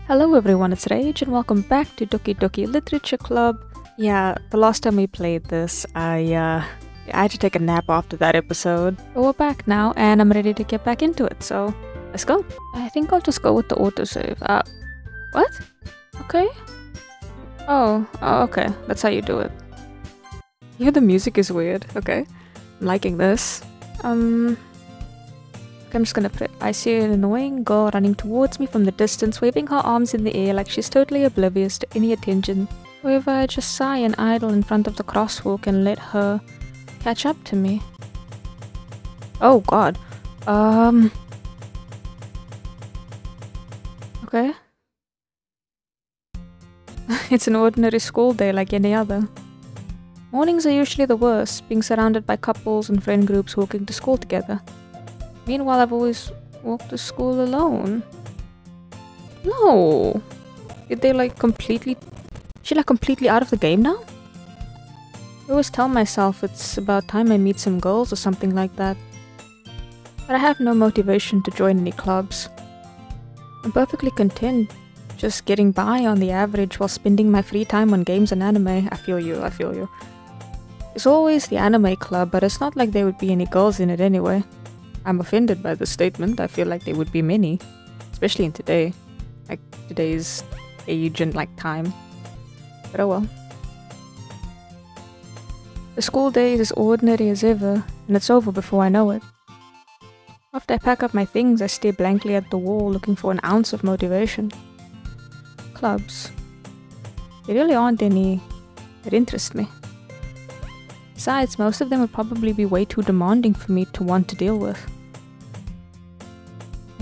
Hello everyone, it's Rage and welcome back to Doki Literature Club. Yeah, the last time we played this, I had to take a nap after that episode. But we're back now and I'm ready to get back into it, so let's go. I think I'll just go with the autosave. What? Okay. Oh, okay, that's how you do it. Yeah, the music is weird. Okay, I'm liking this. I'm just gonna put it. I see an annoying girl running towards me from the distance, waving her arms in the air like she's totally oblivious to any attention. However, I just sigh and idle in front of the crosswalk and let her catch up to me. Oh god. Okay. It's an ordinary school day like any other. Mornings are usually the worst, being surrounded by couples and friend groups walking to school together. Meanwhile, I've always walked to school alone. No! Did they like completely... Is she like completely out of the game now? I always tell myself it's about time I meet some girls or something like that. But I have no motivation to join any clubs. I'm perfectly content just getting by on the average while spending my free time on games and anime. I feel you. There's always the anime club, but it's not like there would be any girls in it anyway. I'm offended by the statement. I feel like there would be many, especially in today, like today's age and like time. But oh well. The school day is as ordinary as ever, and it's over before I know it. After I pack up my things, I stare blankly at the wall looking for an ounce of motivation. Clubs. There really aren't any that interest me. Besides, most of them would probably be way too demanding for me to want to deal with.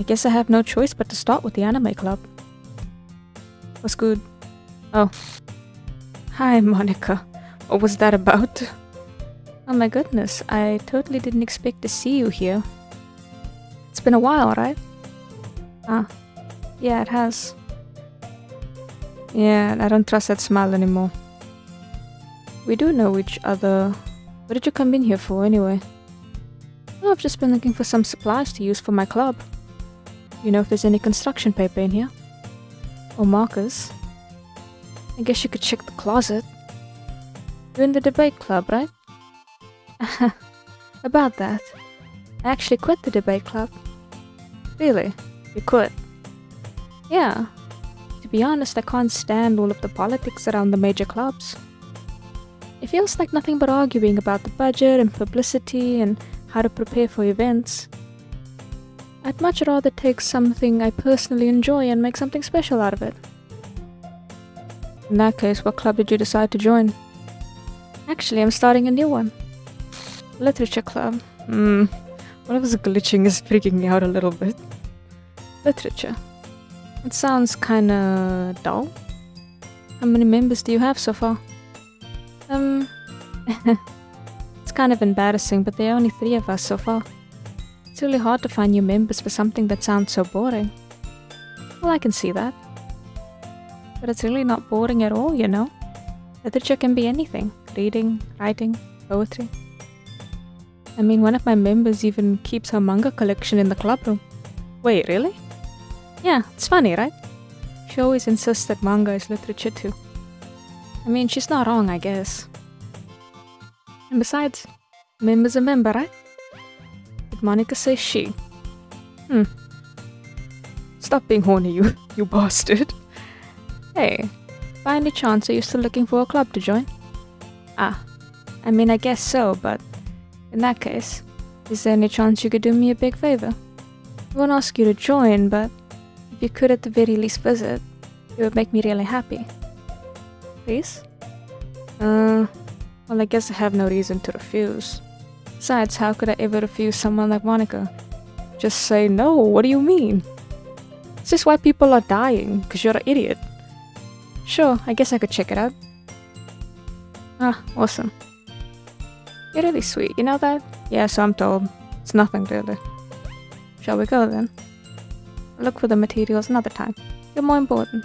I guess I have no choice but to start with the anime club. What's good? Oh. Hi, Monica. What was that about? Oh my goodness, I totally didn't expect to see you here. It's been a while, right? Ah. Yeah, it has. Yeah, I don't trust that smile anymore. We do know each other. What did you come in here for, anyway? Oh, I've just been looking for some supplies to use for my club. You know if there's any construction paper in here? Or markers? I guess you could check the closet. You're in the debate club, right? About that. I actually quit the debate club. Really? You quit? Yeah. To be honest, I can't stand all of the politics around the major clubs. It feels like nothing but arguing about the budget and publicity and how to prepare for events. I'd much rather take something I personally enjoy and make something special out of it. In that case, what club did you decide to join? Actually, I'm starting a new one. Literature club. One of us glitching is freaking me out a little bit. Literature. It sounds kinda dull. How many members do you have so far? It's kind of embarrassing, but there are only 3 of us so far. It's really hard to find new members for something that sounds so boring. Well, I can see that. But it's really not boring at all, you know? Literature can be anything. Reading, writing, poetry. I mean, one of my members even keeps her manga collection in the club room. Wait, really? Yeah, it's funny, right? She always insists that manga is literature too. I mean, she's not wrong, I guess. And besides, a member's a member, right? Did Monica say she? Stop being horny, you bastard. Hey, by any chance, are you still looking for a club to join? Ah, I mean, I guess so, but in that case, is there any chance you could do me a big favor? I won't ask you to join, but if you could at the very least visit, it would make me really happy. Please? Well, I guess I have no reason to refuse. Besides, how could I ever refuse someone like Monica? Just say no, what do you mean? Is this why people are dying? Because you're an idiot? Sure, I guess I could check it out. Ah, awesome. You're really sweet, you know that? Yeah, so I'm told. It's nothing really. Shall we go then? I'll look for the materials another time. You're more important.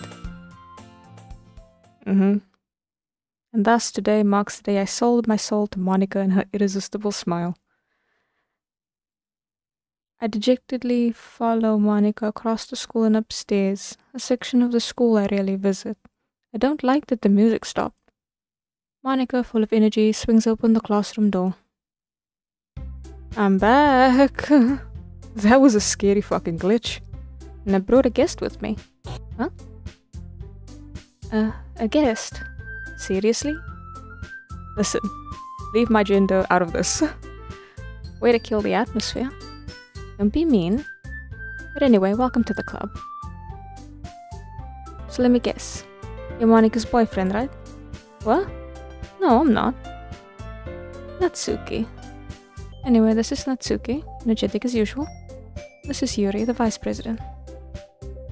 And thus today marks the day I sold my soul to Monica and her irresistible smile. I dejectedly follow Monica across the school and upstairs, a section of the school I rarely visit. I don't like that the music stopped. Monica, full of energy, swings open the classroom door. I'm back! That was a scary fucking glitch. And I brought a guest with me. Huh? A guest? Seriously? Listen, leave my gender out of this. Way to kill the atmosphere. Don't be mean. But anyway, welcome to the club. So let me guess. You're Monica's boyfriend, right? What? No, I'm not. Natsuki. Anyway, this is Natsuki, energetic as usual. This is Yuri, the vice president.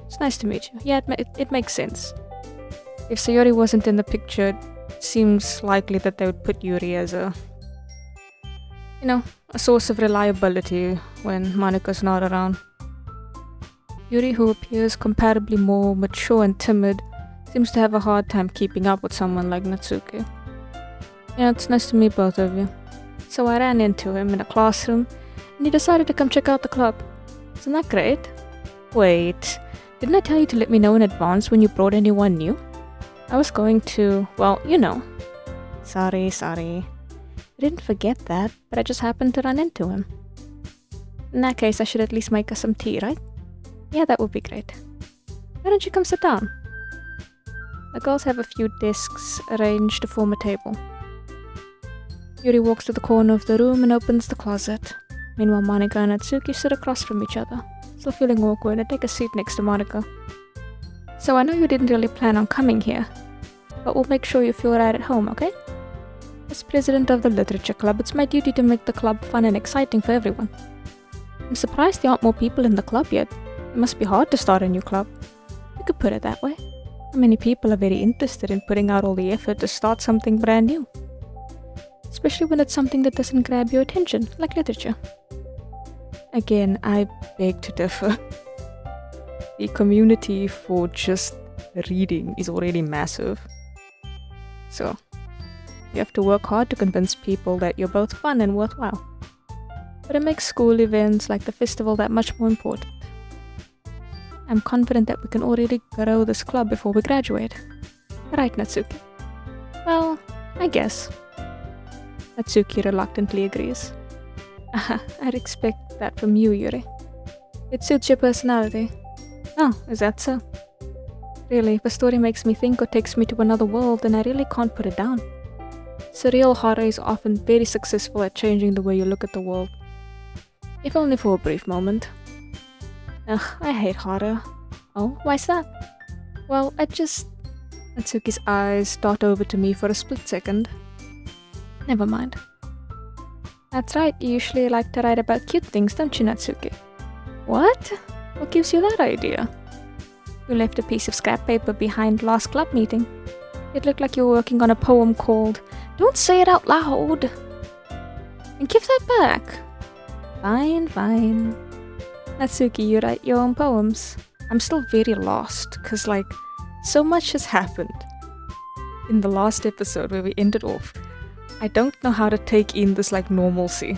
It's nice to meet you. Yeah, it makes sense. If Sayori wasn't in the picture, it seems likely that they would put Yuri as a source of reliability when Monika's not around. Yuri, who appears comparably more mature and timid, seems to have a hard time keeping up with someone like Natsuki. Yeah, it's nice to meet both of you. So I ran into him in a classroom, and he decided to come check out the club. Isn't that great? Wait, didn't I tell you to let me know in advance when you brought anyone new? I was going to, well, you know. Sorry. I didn't forget that, but I just happened to run into him. In that case, I should at least make us some tea, right? Yeah, that would be great. Why don't you come sit down? The girls have a few desks arranged to form a table. Yuri walks to the corner of the room and opens the closet. Meanwhile, Monica and Natsuki sit across from each other. Still feeling awkward, I take a seat next to Monica. So I know you didn't really plan on coming here, but we'll make sure you feel right at home, okay? As president of the Literature Club, it's my duty to make the club fun and exciting for everyone. I'm surprised there aren't more people in the club yet. It must be hard to start a new club. You could put it that way. Not many people are very interested in putting out all the effort to start something brand new. Especially when it's something that doesn't grab your attention, like literature. Again, I beg to differ. The community for just reading is already massive. So, you have to work hard to convince people that you're both fun and worthwhile. But it makes school events like the festival that much more important. I'm confident that we can already grow this club before we graduate. Right, Natsuki? Well, I guess. Natsuki reluctantly agrees. I'd expect that from you, Yuri. It suits your personality. Oh, is that so? Really, if a story makes me think or takes me to another world, then I really can't put it down. Surreal horror is often very successful at changing the way you look at the world. If only for a brief moment. Ugh, I hate horror. Oh, why's that? Well, Natsuki's eyes dart over to me for a split second. Never mind. That's right, you usually like to write about cute things, don't you, Natsuki? What? What gives you that idea? You left a piece of scrap paper behind last club meeting. It looked like you were working on a poem called Don't Say It Out Loud! And give that back! Fine. Natsuki, you write your own poems. I'm still very lost, cause so much has happened. In the last episode where we ended off, I don't know how to take in this normalcy.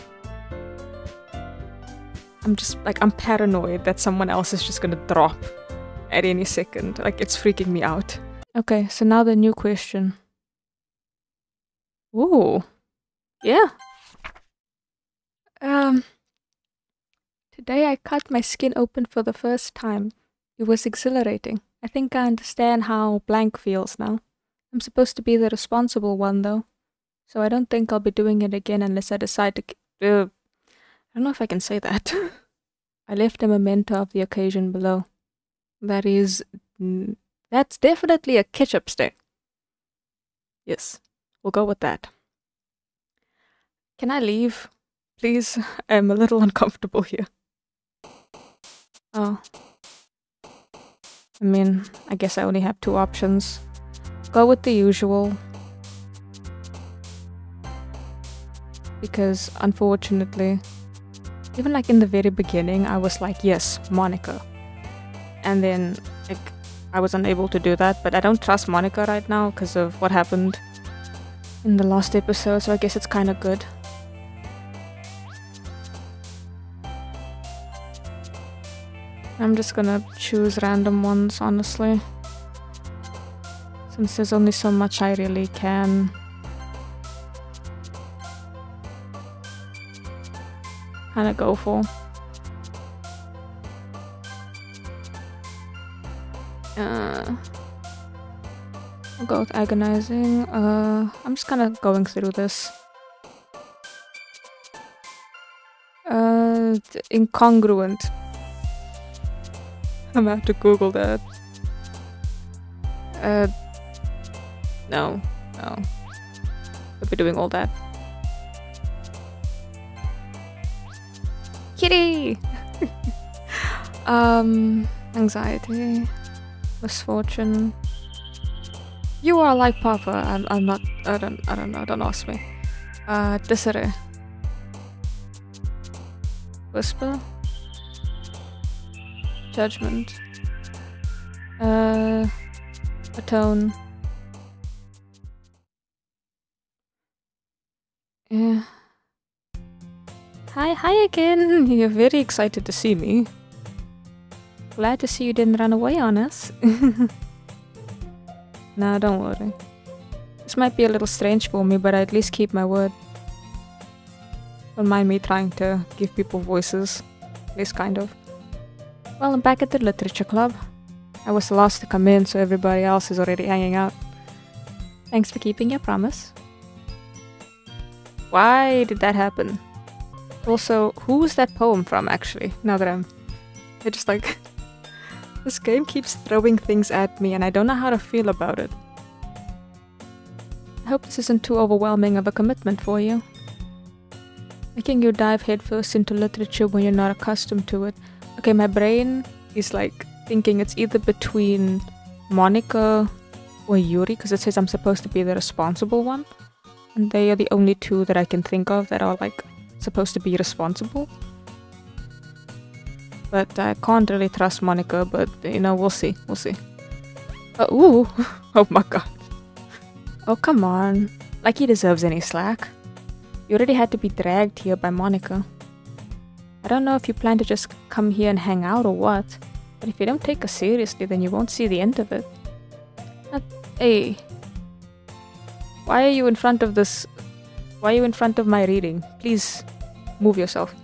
I'm paranoid that someone else is just gonna drop at any second. It's freaking me out. Okay, so now the new question. Ooh. Yeah. Today I cut my skin open for the first time. It was exhilarating. I think I understand how blank feels now. I'm supposed to be the responsible one though. So I don't think I'll be doing it again unless I decide to... I don't know if I can say that. I left a memento of the occasion below. That's definitely a ketchup stick. Yes, we'll go with that. Can I leave? Please, I'm a little uncomfortable here. Oh. I guess I only have two options. Go with the usual. Because, unfortunately, even in the very beginning, I was like, yes, Monica. And then, I was unable to do that, but I don't trust Monica right now because of what happened in the last episode, so I guess it's kind of good. I'm just gonna choose random ones, honestly. Since there's only so much I really can. Kinda go for. I'll go with agonizing. I'm just kinda going through this. Incongruent. I'm gonna have to Google that. No. I'll be doing all that. Kitty! Anxiety. Misfortune. You are like Papa. I'm not. I don't know. Don't ask me. Disarray. Whisper. Judgment. Atone. Yeah. Hi again. You're very excited to see me. Glad to see you didn't run away on us. Nah, don't worry. This might be a little strange for me, but I at least keep my word. Don't mind me trying to give people voices. At least kind of. Well, I'm back at the Literature Club. I was the last to come in, so everybody else is already hanging out. Thanks for keeping your promise. Why did that happen? Also, who was that poem from, actually? Now that I'm just like... This game keeps throwing things at me and I don't know how to feel about it. I hope this isn't too overwhelming of a commitment for you. Making you dive headfirst into literature when you're not accustomed to it. Okay, my brain is like thinking it's either between Monica or Yuri, because it says I'm supposed to be the responsible one. And they are the only two that I can think of that are like supposed to be responsible. But I can't really trust Monica, but you know, we'll see. Ooh! Oh my god. Oh, come on. Like he deserves any slack. You already had to be dragged here by Monica. I don't know if you plan to just come here and hang out or what, but if you don't take us seriously, then you won't see the end of it. Hey. Why are you in front of this? Why are you in front of my reading? Please, move yourself.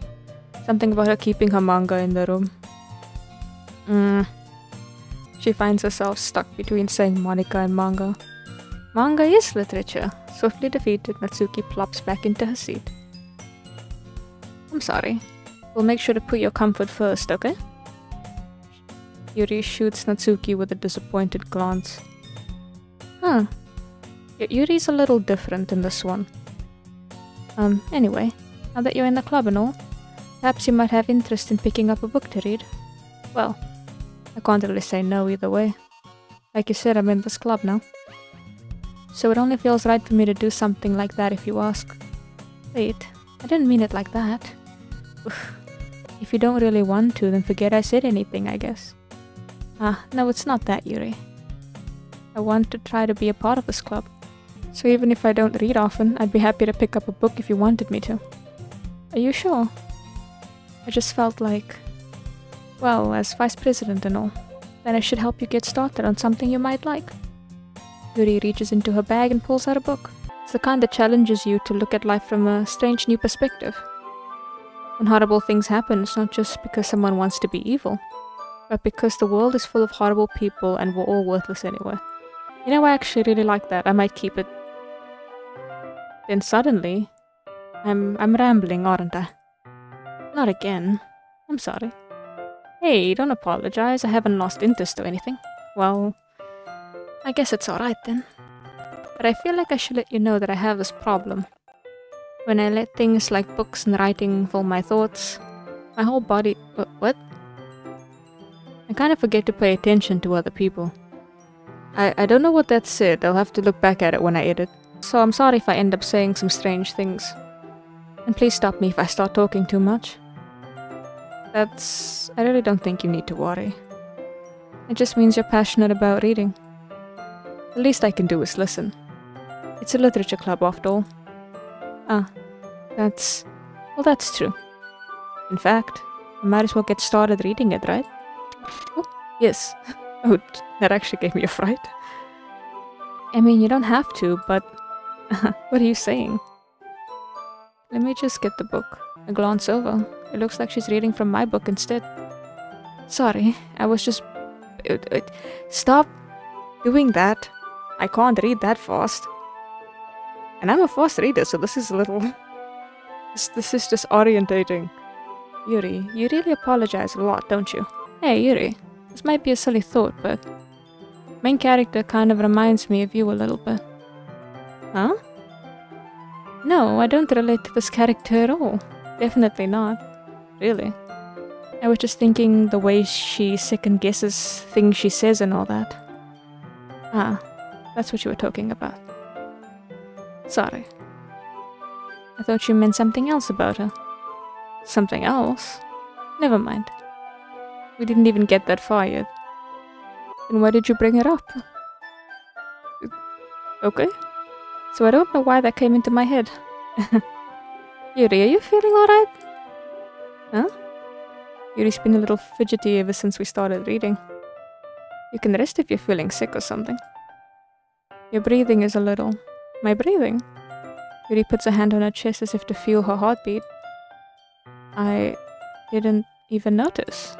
Something about her keeping her manga in the room. She finds herself stuck between saying Monica and manga. Manga is literature. Swiftly defeated, Natsuki plops back into her seat. I'm sorry. We'll make sure to put your comfort first, okay? Yuri shoots Natsuki with a disappointed glance. Huh. Yuri's a little different in this one. Anyway, now that you're in the club and all, perhaps you might have interest in picking up a book to read. Well, I can't really say no either way. Like you said, I'm in this club now. So it only feels right for me to do something like that if you ask. Wait, I didn't mean it like that. If you don't really want to, then forget I said anything, I guess. No, it's not that, Yuri. I want to try to be a part of this club. So even if I don't read often, I'd be happy to pick up a book if you wanted me to. Are you sure? I just felt like, well, as vice president and all, then I should help you get started on something you might like. Yuri reaches into her bag and pulls out a book. It's the kind that challenges you to look at life from a strange new perspective. When horrible things happen, it's not just because someone wants to be evil, but because the world is full of horrible people and we're all worthless anyway. You know, I actually really like that. I might keep it. Then suddenly, I'm rambling, aren't I? Not again. I'm sorry. Hey, don't apologize. I haven't lost interest or anything. Well, I guess it's alright then. But I feel like I should let you know that I have this problem. When I let things like books and writing fill my thoughts, my whole body... what? I kind of forget to pay attention to other people. I don't know what that said. I'll have to look back at it when I edit. So I'm sorry if I end up saying some strange things. And please stop me if I start talking too much. I really don't think you need to worry. It just means you're passionate about reading. The least I can do is listen. It's a literature club after all. Well, that's true. In fact, I might as well get started reading it, right? Oh, yes. Oh, that actually gave me a fright. I mean, you don't have to, but... what are you saying? Let me just get the book. I glance over. It looks like she's reading from my book instead. Sorry, I was just... Stop doing that. I can't read that fast. And I'm a fast reader, so this is a little... This is disorientating. Yuri, you really apologize a lot, don't you? Hey, Yuri. This might be a silly thought, but... main character kind of reminds me of you a little bit. Huh? No, I don't relate to this character at all. Definitely not. Really. I was just thinking the way she second guesses things she says and all that. Ah, that's what you were talking about. Sorry. I thought you meant something else about her. Something else? Never mind. We didn't even get that far yet. Then why did you bring it up? Okay. So I don't know why that came into my head. Yuri, are you feeling alright? Huh? Yuri's been a little fidgety ever since we started reading. You can rest if you're feeling sick or something. Your breathing is a little... My breathing? Yuri puts a hand on her chest as if to feel her heartbeat. I didn't even notice.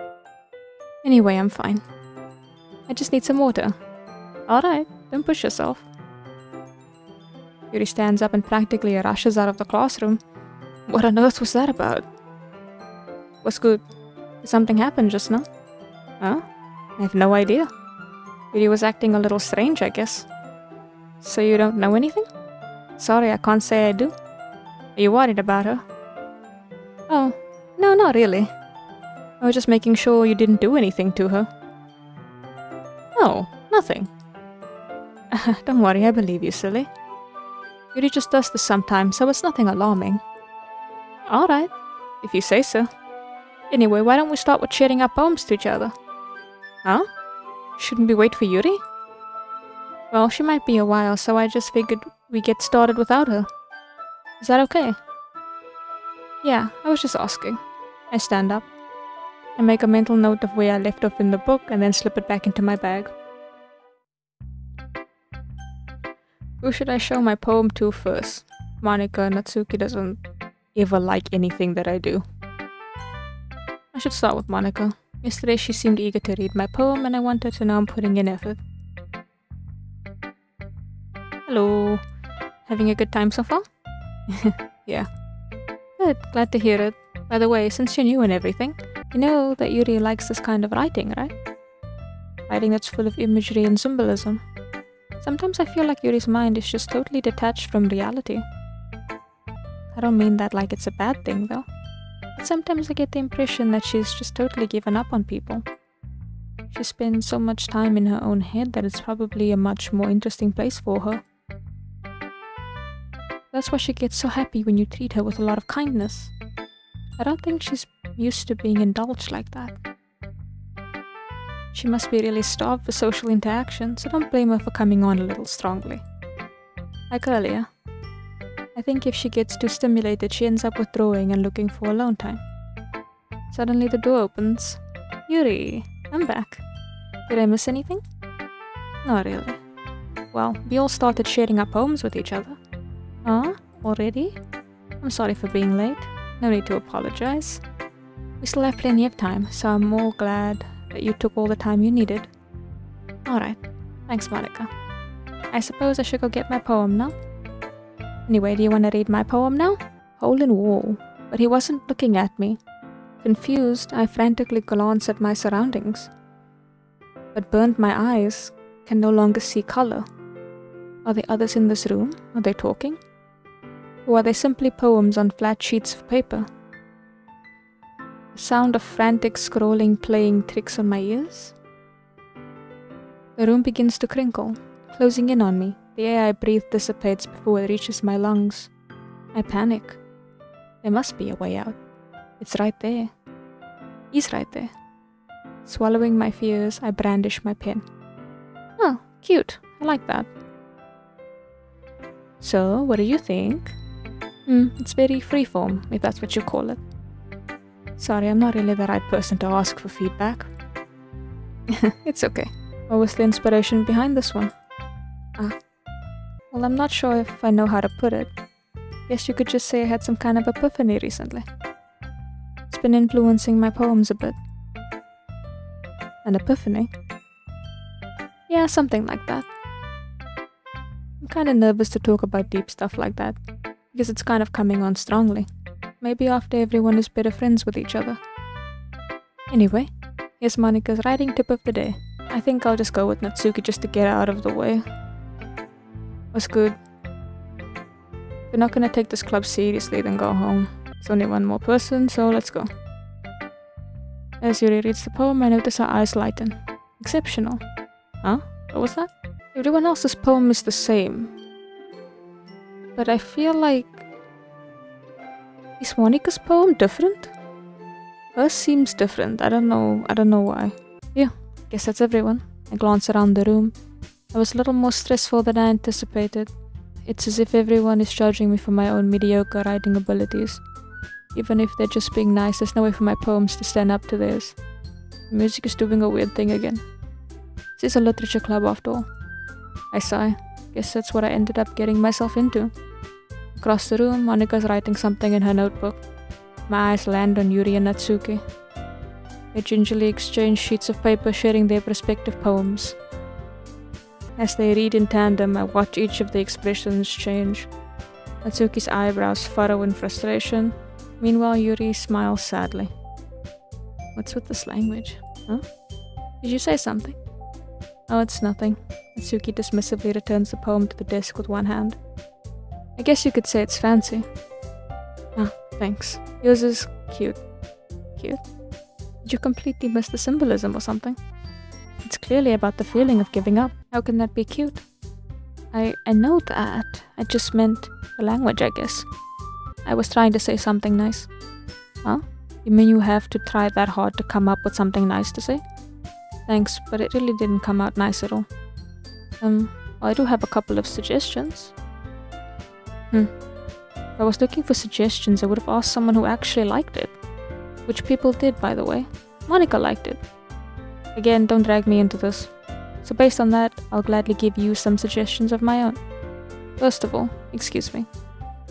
Anyway, I'm fine. I just need some water. Alright, don't push yourself. Yuri stands up and practically rushes out of the classroom. What on earth was that about? What's good? Did something happen just now? Huh? I have no idea. Yuri was acting a little strange, I guess. So you don't know anything? Sorry, I can't say I do. Are you worried about her? Oh, no, not really. I was just making sure you didn't do anything to her. No, nothing. Don't worry, I believe you, silly. Yuri just does this sometimes, so it's nothing alarming. Alright, if you say so. Anyway, why don't we start with sharing our poems to each other? Huh? Shouldn't we wait for Yuri? Well, she might be a while, so I just figured we get started without her. Is that okay? Yeah, I was just asking. I stand up. I make a mental note of where I left off in the book and then slip it back into my bag. Who should I show my poem to first? Monika Natsuki doesn't ever like anything that I do. I should start with Monika. Yesterday she seemed eager to read my poem and I wanted to know I'm putting in effort. Hello. Having a good time so far? Yeah. Good, glad to hear it. By the way, since you're new and everything, you know that Yuri likes this kind of writing, right? Writing that's full of imagery and symbolism. Sometimes I feel like Yuri's mind is just totally detached from reality. I don't mean that like it's a bad thing though. But sometimes I get the impression that she's just totally given up on people. She spends so much time in her own head that it's probably a much more interesting place for her. That's why she gets so happy when you treat her with a lot of kindness. I don't think she's used to being indulged like that. She must be really starved for social interaction, so don't blame her for coming on a little strongly. Like earlier. I think if she gets too stimulated, she ends up withdrawing and looking for alone time. Suddenly the door opens. Yuri, I'm back. Did I miss anything? Not really. Well, we all started sharing our poems with each other. Huh? Already? I'm sorry for being late. No need to apologize. We still have plenty of time, so I'm more glad that you took all the time you needed. Alright. Thanks, Monika. I suppose I should go get my poem now? Anyway, do you want to read my poem now? Hole in wall. But he wasn't looking at me. Confused, I frantically glance at my surroundings. But burned my eyes can no longer see color. Are there others in this room? Are they talking? Or are they simply poems on flat sheets of paper? The sound of frantic scrolling playing tricks on my ears? The room begins to crinkle, closing in on me. The air I breathe dissipates before it reaches my lungs. I panic. There must be a way out. It's right there. He's right there. Swallowing my fears, I brandish my pen. Oh, cute. I like that. So, what do you think? It's very freeform, if that's what you call it. Sorry, I'm not really the right person to ask for feedback. It's okay. What was the inspiration behind this one? Well, I'm not sure if I know how to put it. Guess you could just say I had some kind of epiphany recently. It's been influencing my poems a bit. An epiphany? Yeah, something like that. I'm kinda nervous to talk about deep stuff like that, because it's kind of coming on strongly. Maybe after everyone is better friends with each other. Anyway, here's Monika's writing tip of the day. I think I'll just go with Natsuki just to get out of the way. What's good? If you're not gonna take this club seriously, then go home. There's only one more person, so let's go. As Yuri reads the poem, I notice her eyes lighten. Exceptional. Huh? What was that? Everyone else's poem is the same. But I feel like... Is Monika's poem different? Hers seems different. I don't know why. Yeah, guess that's everyone. I glance around the room. I was a little more stressful than I anticipated. It's as if everyone is judging me for my own mediocre writing abilities. Even if they're just being nice, there's no way for my poems to stand up to theirs. The music is doing a weird thing again. This is a literature club after all. I sigh. Guess that's what I ended up getting myself into. Across the room, Monika's writing something in her notebook. My eyes land on Yuri and Natsuki. They gingerly exchange sheets of paper sharing their respective poems. As they read in tandem, I watch each of the expressions change. Natsuki's eyebrows furrow in frustration. Meanwhile, Yuri smiles sadly. What's with this language? Huh? Did you say something? Oh, it's nothing. Natsuki dismissively returns the poem to the desk with one hand. I guess you could say it's fancy. Ah, thanks. Yours is cute. Cute? Did you completely miss the symbolism or something? It's clearly about the feeling of giving up. How can that be cute? I know that. I just meant the language, I guess. I was trying to say something nice. Huh? You mean you have to try that hard to come up with something nice to say? Thanks, but it really didn't come out nice at all. I do have a couple of suggestions. If I was looking for suggestions, I would have asked someone who actually liked it. Which people did, by the way. Monika liked it. Again, don't drag me into this. So based on that, I'll gladly give you some suggestions of my own. First of all, excuse me.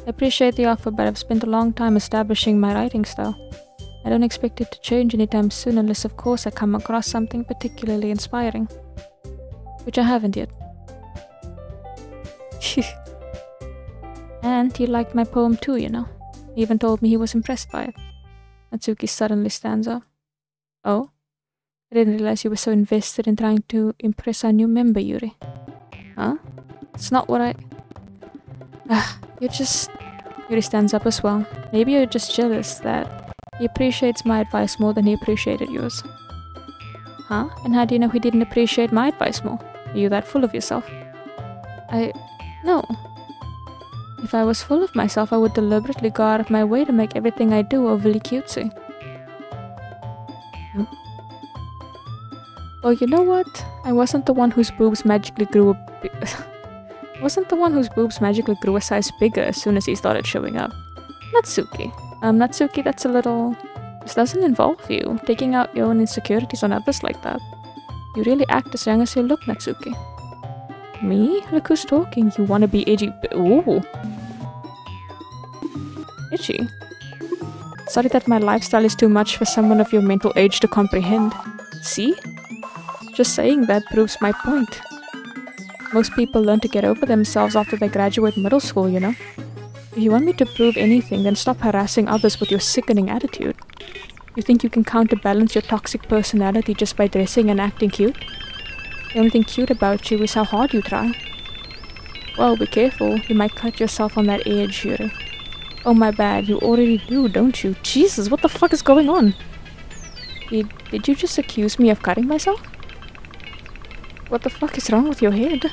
I appreciate the offer, but I've spent a long time establishing my writing style. I don't expect it to change anytime soon unless of course I come across something particularly inspiring. Which I haven't yet. And he liked my poem too, you know. He even told me he was impressed by it. Natsuki suddenly stands up. Oh? I didn't realize you were so invested in trying to impress our new member, Yuri. Huh? It's not what I... you're just... Yuri stands up as well. Maybe you're just jealous that he appreciates my advice more than he appreciated yours. Huh? And how do you know he didn't appreciate my advice more? Are you that full of yourself? No. If I was full of myself, I would deliberately go out of my way to make everything I do overly cutesy. Oh, you know what? I wasn't the one whose boobs magically grew a size bigger as soon as he started showing up. Natsuki. Natsuki, that's a little... This doesn't involve you, taking out your own insecurities on others like that. You really act as young as you look, Natsuki. Me? Look who's talking. You wanna be edgy? Ooh. Itchy? Sorry that my lifestyle is too much for someone of your mental age to comprehend. See? Just saying that proves my point. Most people learn to get over themselves after they graduate middle school, you know. If you want me to prove anything, then stop harassing others with your sickening attitude. You think you can counterbalance your toxic personality just by dressing and acting cute? The only thing cute about you is how hard you try. Well, be careful. You might cut yourself on that edge, Yuri. Oh, my bad. You already do, don't you? Jesus, what the fuck is going on? Did you just accuse me of cutting myself? What the fuck is wrong with your head?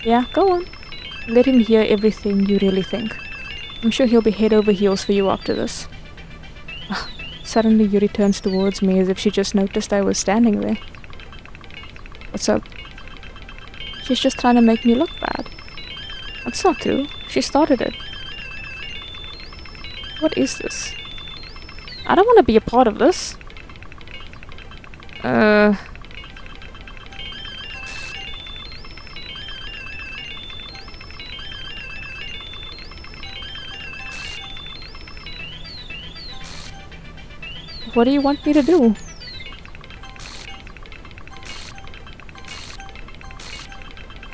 Yeah, go on. Let him hear everything you really think. I'm sure he'll be head over heels for you after this. Suddenly Yuri turns towards me as if she just noticed I was standing there. What's up? She's just trying to make me look bad. That's not true. She started it. What is this? I don't want to be a part of this. What do you want me to do?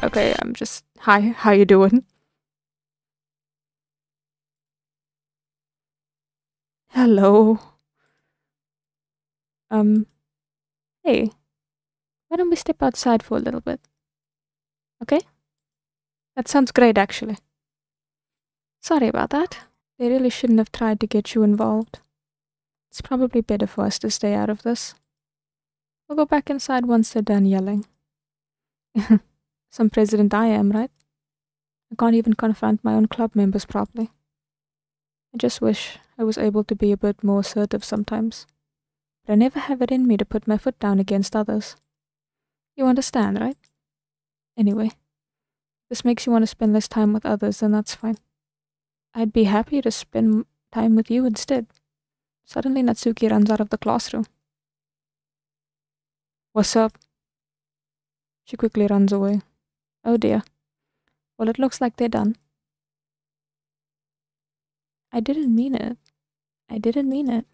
Okay, I'm just... Hi, how you doing? Hello. Hey. Why don't we step outside for a little bit? Okay? That sounds great, actually. Sorry about that. They really shouldn't have tried to get you involved. It's probably better for us to stay out of this. We'll go back inside once they're done yelling. Some president I am, right? I can't even confront my own club members properly. I just wish I was able to be a bit more assertive sometimes. But I never have it in me to put my foot down against others. You understand, right? Anyway, if this makes you want to spend less time with others, then that's fine. I'd be happy to spend time with you instead. Suddenly Natsuki runs out of the classroom. What's up? She quickly runs away. Oh dear. Well, it looks like they're done. I didn't mean it. I didn't mean it.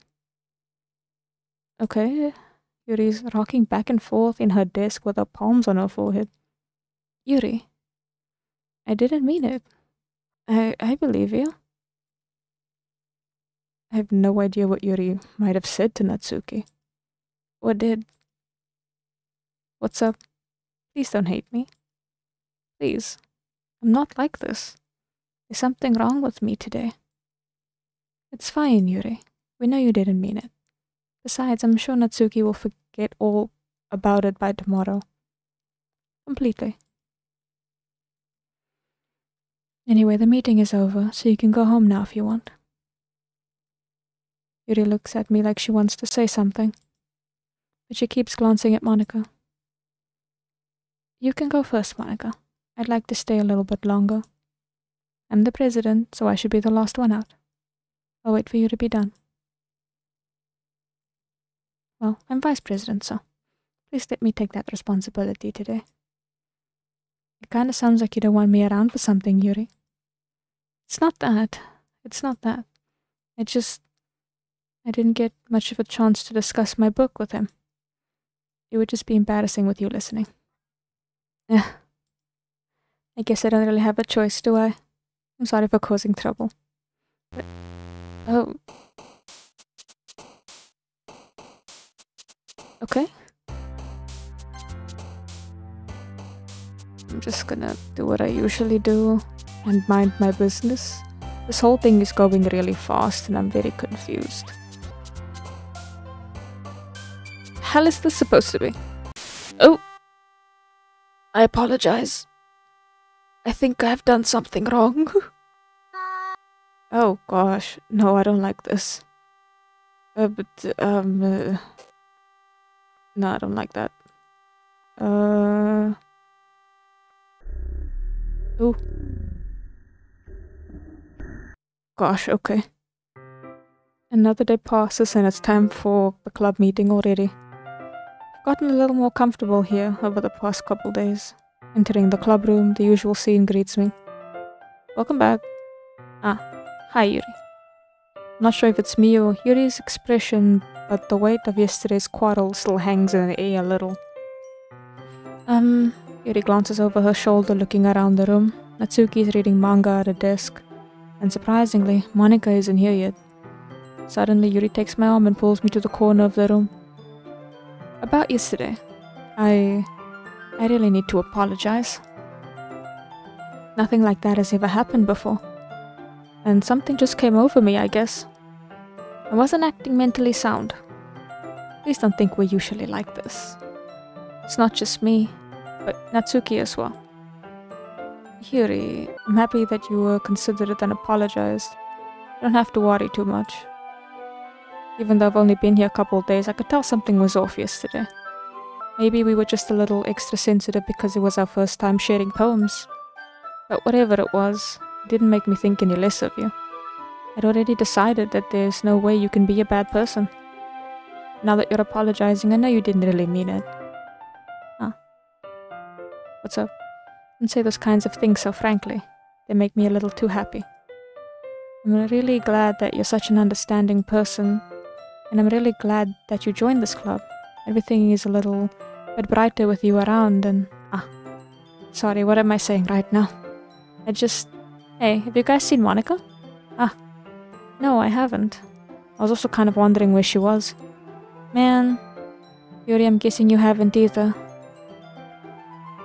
Okay. Yuri's rocking back and forth in her desk with her palms on her forehead. Yuri. I didn't mean it. I believe you. I have no idea what Yuri might have said to Natsuki. Or did. What's up? Please don't hate me. Please. I'm not like this. There's something wrong with me today. It's fine, Yuri. We know you didn't mean it. Besides, I'm sure Natsuki will forget all about it by tomorrow. Completely. Anyway, the meeting is over, so you can go home now if you want. Yuri looks at me like she wants to say something, but she keeps glancing at Monika. You can go first, Monika. I'd like to stay a little bit longer. I'm the president, so I should be the last one out. I'll wait for you to be done. Well, I'm vice president, so please let me take that responsibility today. It kinda sounds like you don't want me around for something, Yuri. It's not that. It's not that. I didn't get much of a chance to discuss my book with him. It would just be embarrassing with you listening. I guess I don't really have a choice, do I? I'm sorry for causing trouble. But, oh. Okay. I'm just gonna do what I usually do and mind my business. This whole thing is going really fast and I'm very confused. Hell is this supposed to be? Oh! I apologize. I think I've done something wrong. Oh gosh, no, I don't like this. No, I don't like that. Oh. Gosh, okay. Another day passes and it's time for the club meeting already. I've gotten a little more comfortable here over the past couple days. Entering the club room, the usual scene greets me. Welcome back. Ah, hi Yuri. I'm not sure if it's me or Yuri's expression, but the weight of yesterday's quarrel still hangs in the air a little. Yuri glances over her shoulder looking around the room. Natsuki is reading manga at a desk. And surprisingly, Monika isn't here yet. Suddenly, Yuri takes my arm and pulls me to the corner of the room. About yesterday, I really need to apologize. Nothing like that has ever happened before. And something just came over me, I guess. I wasn't acting mentally sound. Please don't think we're usually like this. It's not just me, but Natsuki as well. Yuri, I'm happy that you were considerate and apologized. You don't have to worry too much. Even though I've only been here a couple of days, I could tell something was off yesterday. Maybe we were just a little extra sensitive because it was our first time sharing poems. But whatever it was, it didn't make me think any less of you. I'd already decided that there's no way you can be a bad person. Now that you're apologizing, I know you didn't really mean it. Huh. What's up? Don't say those kinds of things so frankly. They make me a little too happy. I'm really glad that you're such an understanding person. and I'm really glad that you joined this club. Everything is a little bit brighter with you around and... Sorry, what am I saying right now? Hey, have you guys seen Monica? No, I haven't. I was also kind of wondering where she was. Man, Yuri, I'm guessing you haven't either.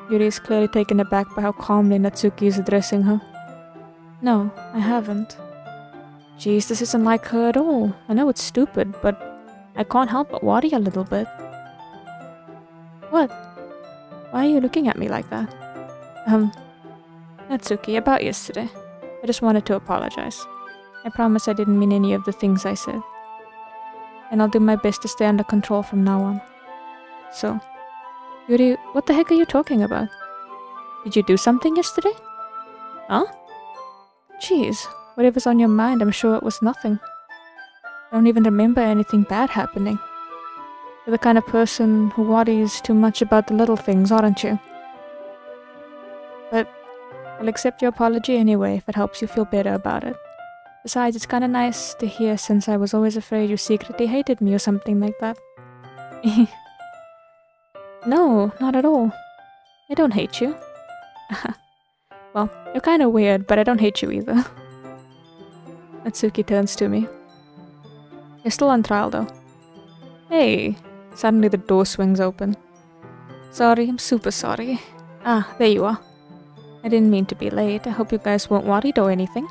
Yuri is clearly taken aback by how calmly Natsuki is addressing her. No, I haven't. Jeez, this isn't like her at all. I know it's stupid, but I can't help but worry a little bit. What? Why are you looking at me like that? Natsuki, about yesterday. I just wanted to apologize. I promise I didn't mean any of the things I said. And I'll do my best to stay under control from now on. So, Yuri, what the heck are you talking about? Did you do something yesterday? Huh? Jeez, whatever's on your mind, I'm sure it was nothing. I don't even remember anything bad happening. You're the kind of person who worries too much about the little things, aren't you? But I'll accept your apology anyway if it helps you feel better about it. Besides, it's kinda nice to hear since I was always afraid you secretly hated me or something like that. No, not at all. I don't hate you. Well, you're kinda weird, but I don't hate you either. Natsuki turns to me. You're still on trial though. Hey! Suddenly the door swings open. Sorry, I'm super sorry. There you are. I didn't mean to be late. I hope you guys weren't worried or anything.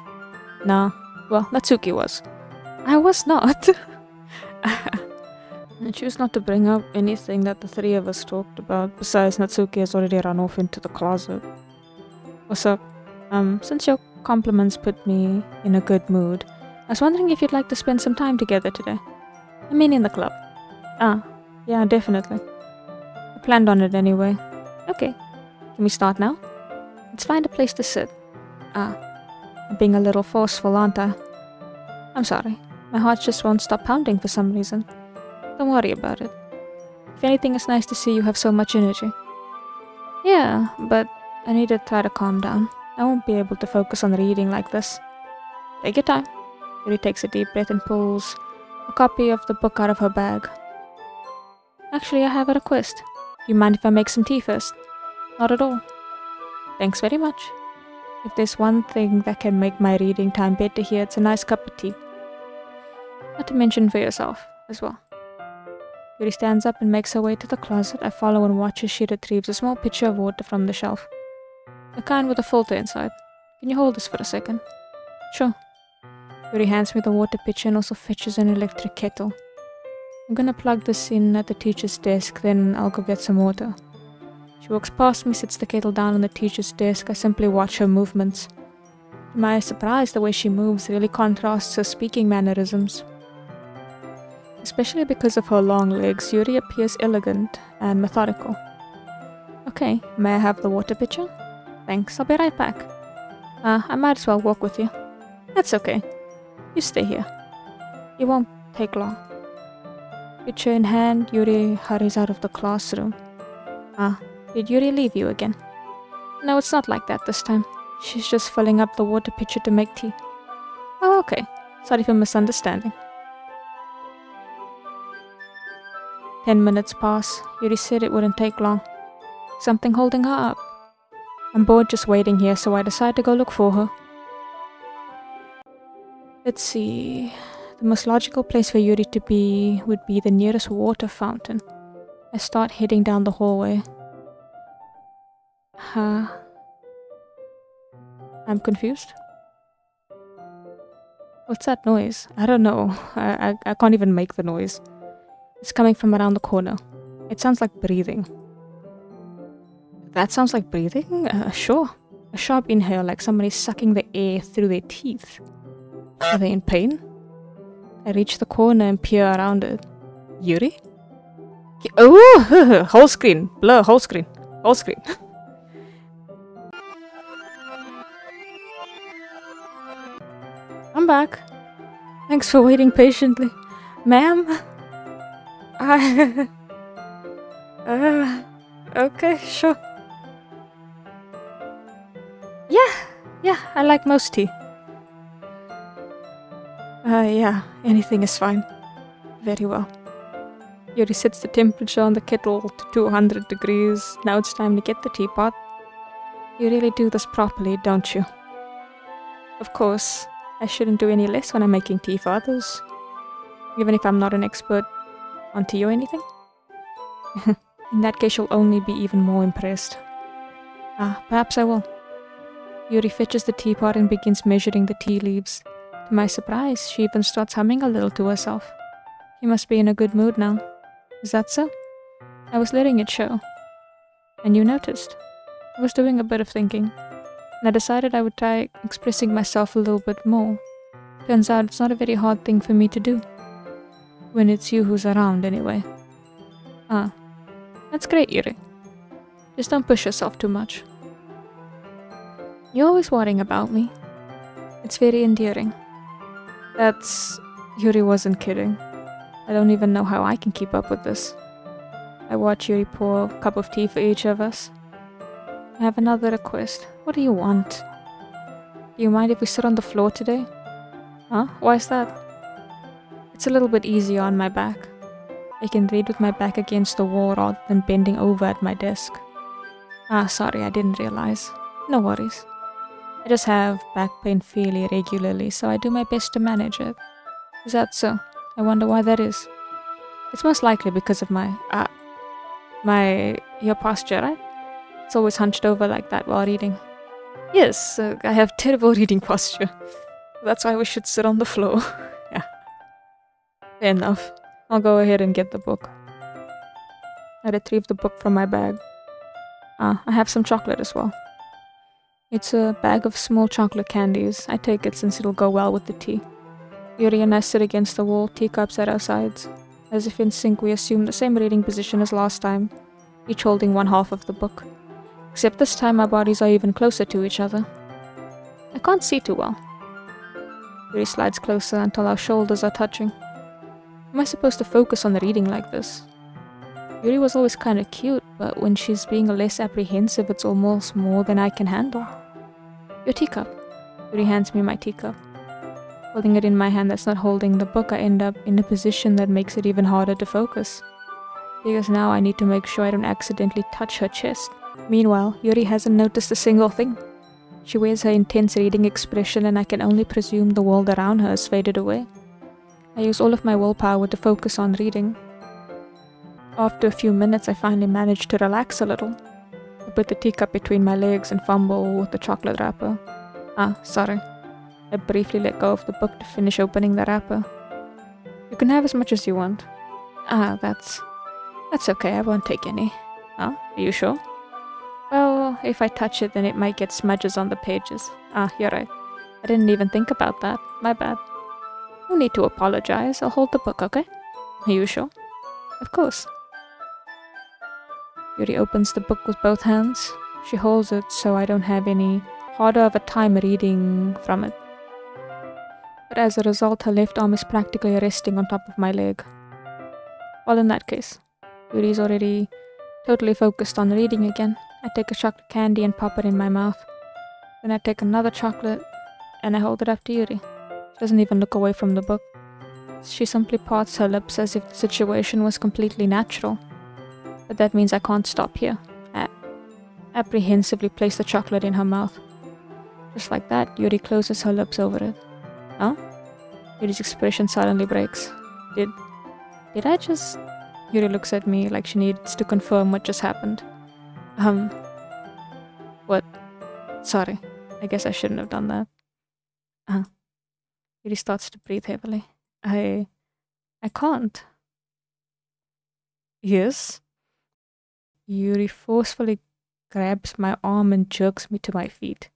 Nah. Well, Natsuki was. I was not. I choose not to bring up anything that the three of us talked about. Besides, Natsuki has already run off into the closet. What's up? Since your compliments put me in a good mood, I was wondering if you'd like to spend some time together today. I mean in the club. Yeah, definitely. I planned on it anyway. Okay. Can we start now? Let's find a place to sit. I'm being a little forceful, aren't I? I'm sorry. My heart just won't stop pounding for some reason. Don't worry about it. If anything, it's nice to see you have so much energy. Yeah, but I need to try to calm down. I won't be able to focus on reading like this. Take your time. Yuri takes a deep breath and pulls a copy of the book out of her bag. Actually, I have a request. Do you mind if I make some tea first? Not at all. Thanks very much. If there's one thing that can make my reading time better here, it's a nice cup of tea. Not to mention for yourself, as well. Yuri stands up and makes her way to the closet. I follow and watch as she retrieves a small pitcher of water from the shelf. The kind with a filter inside. Can you hold this for a second? Sure. Yuri hands me the water pitcher and also fetches an electric kettle. I'm gonna plug this in at the teacher's desk, then I'll go get some water. She walks past me, sets the kettle down on the teacher's desk. I simply watch her movements. To my surprise, the way she moves really contrasts her speaking mannerisms. Especially because of her long legs, Yuri appears elegant and methodical. Okay, may I have the water pitcher? Thanks, I'll be right back. I might as well walk with you. That's okay. You stay here. It won't take long. Pitcher in hand, Yuri hurries out of the classroom. Did Yuri leave you again? No, it's not like that this time. She's just filling up the water pitcher to make tea. Oh, okay. Sorry for misunderstanding. 10 minutes pass. Yuri said it wouldn't take long. Something holding her up. I'm bored just waiting here, so I decide to go look for her. Let's see... The most logical place for Yuri to be would be the nearest water fountain. I start heading down the hallway. I'm confused. What's that noise? I don't know. I can't even make the noise. It's coming from around the corner. It sounds like breathing. That sounds like breathing? Sure. A sharp inhale, like somebody's sucking the air through their teeth. Are they in pain? I reach the corner and peer around it. Yuri? Oh! Whole screen. Blur, whole screen. Whole screen. I'm back. Thanks for waiting patiently. Ma'am? Okay, sure. Yeah, I like most tea. Yeah, anything is fine. Very well. Yuri sets the temperature on the kettle to 200 degrees. Now it's time to get the teapot. You really do this properly, don't you? Of course, I shouldn't do any less when I'm making tea for others. Even if I'm not an expert on tea or anything. In that case, you'll only be even more impressed. Perhaps I will. Yuri fetches the teapot and begins measuring the tea leaves. To my surprise, she even starts humming a little to herself. She must be in a good mood now. Is that so? I was letting it show. And you noticed. I was doing a bit of thinking, and I decided I would try expressing myself a little bit more. Turns out it's not a very hard thing for me to do. When it's you who's around, anyway. That's great, Yuri. Just don't push yourself too much. You're always worrying about me. It's very endearing. Yuri wasn't kidding. I don't even know how I can keep up with this. I watch Yuri pour a cup of tea for each of us. I have another request. What do you want? Do you mind if we sit on the floor today? Why is that? It's a little bit easier on my back. I can read with my back against the wall rather than bending over at my desk. Sorry, I didn't realize. No worries. I just have back pain fairly regularly, so I do my best to manage it. Is that so? I wonder why that is. It's most likely because of your posture, right? It's always hunched over like that while reading. Yes, I have terrible reading posture. That's why we should sit on the floor. Yeah. Fair enough. I'll go ahead and get the book. I retrieve the book from my bag. I have some chocolate as well. It's a bag of small chocolate candies. I take it since it'll go well with the tea. Yuri and I sit against the wall, teacups at our sides. As if in sync, we assume the same reading position as last time, each holding one half of the book. Except this time our bodies are even closer to each other. I can't see too well. Yuri slides closer until our shoulders are touching. Am I supposed to focus on the reading like this? Yuri was always kinda cute, but when she's being less apprehensive, it's almost more than I can handle. Your teacup. Yuri hands me my teacup. Holding it in my hand that's not holding the book, I end up in a position that makes it even harder to focus. Because now I need to make sure I don't accidentally touch her chest. Meanwhile, Yuri hasn't noticed a single thing. She wears her intense reading expression and I can only presume the world around her has faded away. I use all of my willpower to focus on reading. After a few minutes, I finally manage to relax a little. I put the teacup between my legs and fumble with the chocolate wrapper. Sorry. I briefly let go of the book to finish opening the wrapper. You can have as much as you want. That's okay, I won't take any. Are you sure? Well, if I touch it, then it might get smudges on the pages. You're right. I didn't even think about that. My bad. No need to apologize. I'll hold the book, okay? Are you sure? Of course. Yuri opens the book with both hands. She holds it so I don't have any harder of a time reading from it. But as a result, her left arm is practically resting on top of my leg. Well, in that case, Yuri's already totally focused on reading again. I take a chocolate candy and pop it in my mouth. Then I take another chocolate and I hold it up to Yuri. She doesn't even look away from the book. She simply parts her lips as if the situation was completely natural. But that means I can't stop here. I apprehensively place the chocolate in her mouth. Just like that, Yuri closes her lips over it. Yuri's expression suddenly breaks. Did I just... Yuri looks at me like she needs to confirm what just happened. What? Sorry. I guess I shouldn't have done that. Yuri starts to breathe heavily. I can't. Yes? Yuri forcefully grabs my arm and jerks me to my feet.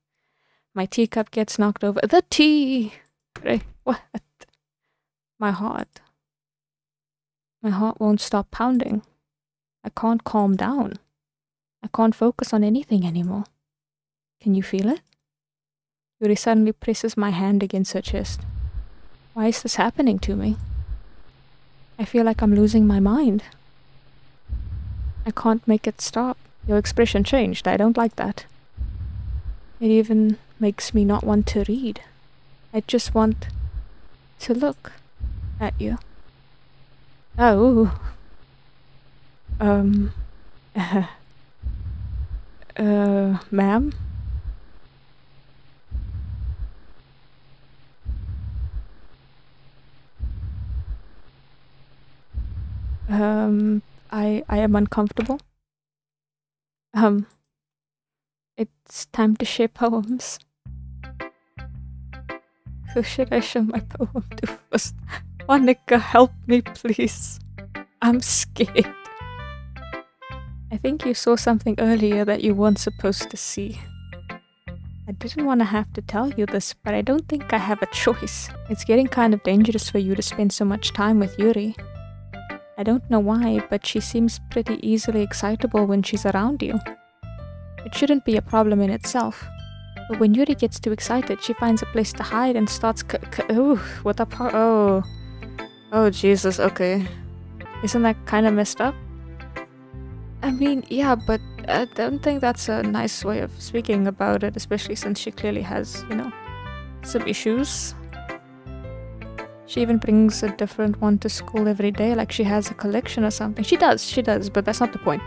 My teacup gets knocked over. The tea! Right? What? My heart. My heart won't stop pounding. I can't calm down. I can't focus on anything anymore. Can you feel it? Yuri suddenly presses my hand against her chest. Why is this happening to me? I feel like I'm losing my mind. I can't make it stop. Your expression changed. I don't like that. It even makes me not want to read. I just want to look at you. Oh. Ma'am? I am uncomfortable. It's time to share poems. Who should I show my poem to first? Monica, help me, please. I'm scared. I think you saw something earlier that you weren't supposed to see. I didn't want to have to tell you this, but I don't think I have a choice. It's getting kind of dangerous for you to spend so much time with Yuri. I don't know why, but she seems pretty easily excitable when she's around you. It shouldn't be a problem in itself. But when Yuri gets too excited, she finds a place to hide and starts with a Oh, Jesus, okay. Isn't that kind of messed up? I mean, yeah, but I don't think that's a nice way of speaking about it, especially since she clearly has, you know, some issues. She even brings a different one to school every day, like she has a collection or something. She does, but that's not the point.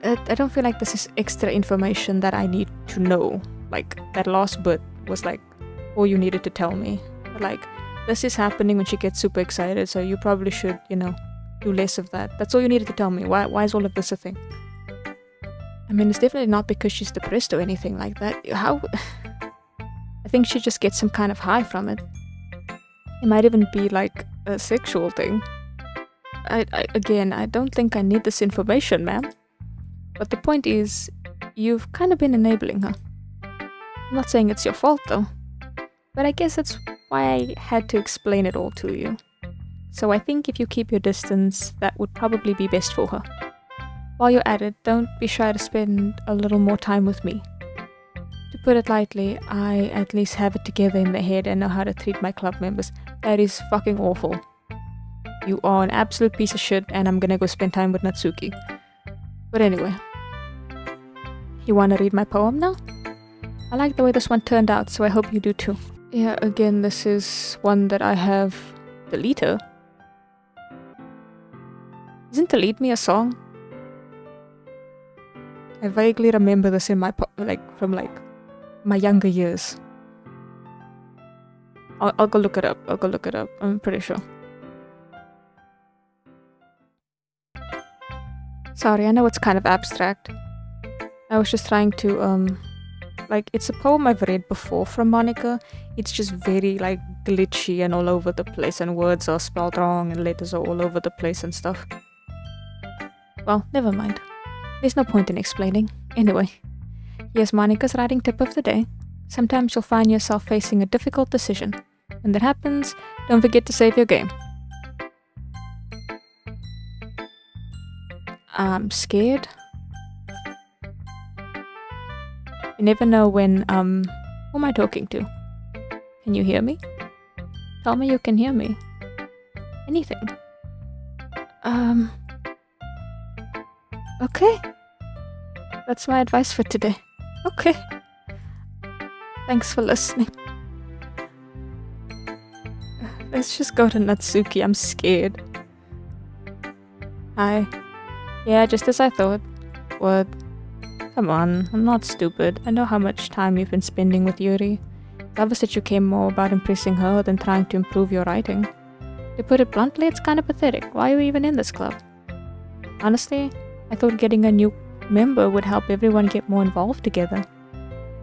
I don't feel like this is extra information that I need to know. Like, that last bit was like all you needed to tell me. But like, this is happening when she gets super excited, so you probably should, you know, do less of that. That's all you needed to tell me. Why is all of this a thing? I mean, it's definitely not because she's depressed or anything like that. How? I think she just gets some kind of high from it. It might even be like a sexual thing. Again, I don't think I need this information, ma'am. But the point is, you've kind of been enabling her. I'm not saying it's your fault, though. But I guess that's why I had to explain it all to you. So I think if you keep your distance, that would probably be best for her. While you're at it, don't be shy to spend a little more time with me. To put it lightly, I at least have it together in the head and know how to treat my club members. That is fucking awful. You are an absolute piece of shit, and I'm gonna go spend time with Natsuki. But anyway. You wanna read my poem now? I like the way this one turned out, so I hope you do too. Yeah, again, this is one that I have... Delete. Isn't Delete Me a song? I vaguely remember this in my from my younger years. I'll go look it up. I'm pretty sure. Sorry, I know it's kind of abstract. I was just trying to like, it's a poem I've read before from Monica. It's just very like glitchy and all over the place, and words are spelled wrong and letters are all over the place and stuff. Well, never mind. There's no point in explaining. Anyway, here's Monica's writing tip of the day. Sometimes you'll find yourself facing a difficult decision. When that happens, don't forget to save your game. I'm scared. You never know when, who am I talking to? Can you hear me? Tell me you can hear me. Anything. Okay. That's my advice for today. Okay. Thanks for listening. Let's just go to Natsuki. I'm scared. Hi. Yeah, just as I thought. What? Come on, I'm not stupid. I know how much time you've been spending with Yuri. It's obvious that you care more about impressing her than trying to improve your writing. To put it bluntly, it's kind of pathetic. Why are you even in this club? Honestly, I thought getting a new member would help everyone get more involved together.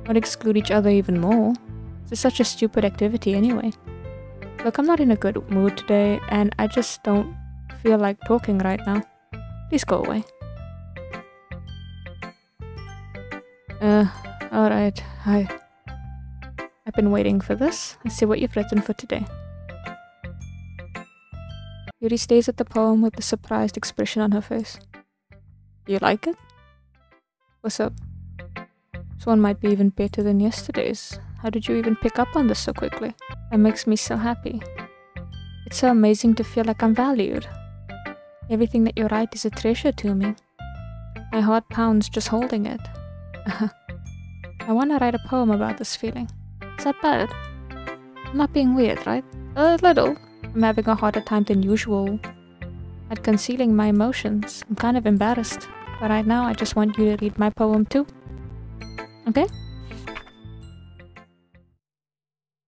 Not exclude each other even more. It's such a stupid activity anyway. Look, I'm not in a good mood today, and I just don't feel like talking right now. Please go away. Alright. I've been waiting for this. Let's see what you've written for today. Yuri stares at the poem with a surprised expression on her face. Do you like it? What's up? This one might be even better than yesterday's. How did you even pick up on this so quickly? That makes me so happy. It's so amazing to feel like I'm valued. Everything that you write is a treasure to me. My heart pounds just holding it. I want to write a poem about this feeling. Is that bad? I'm not being weird, right? A little. I'm having a harder time than usual at concealing my emotions. I'm kind of embarrassed. But right now, I just want you to read my poem too. Okay?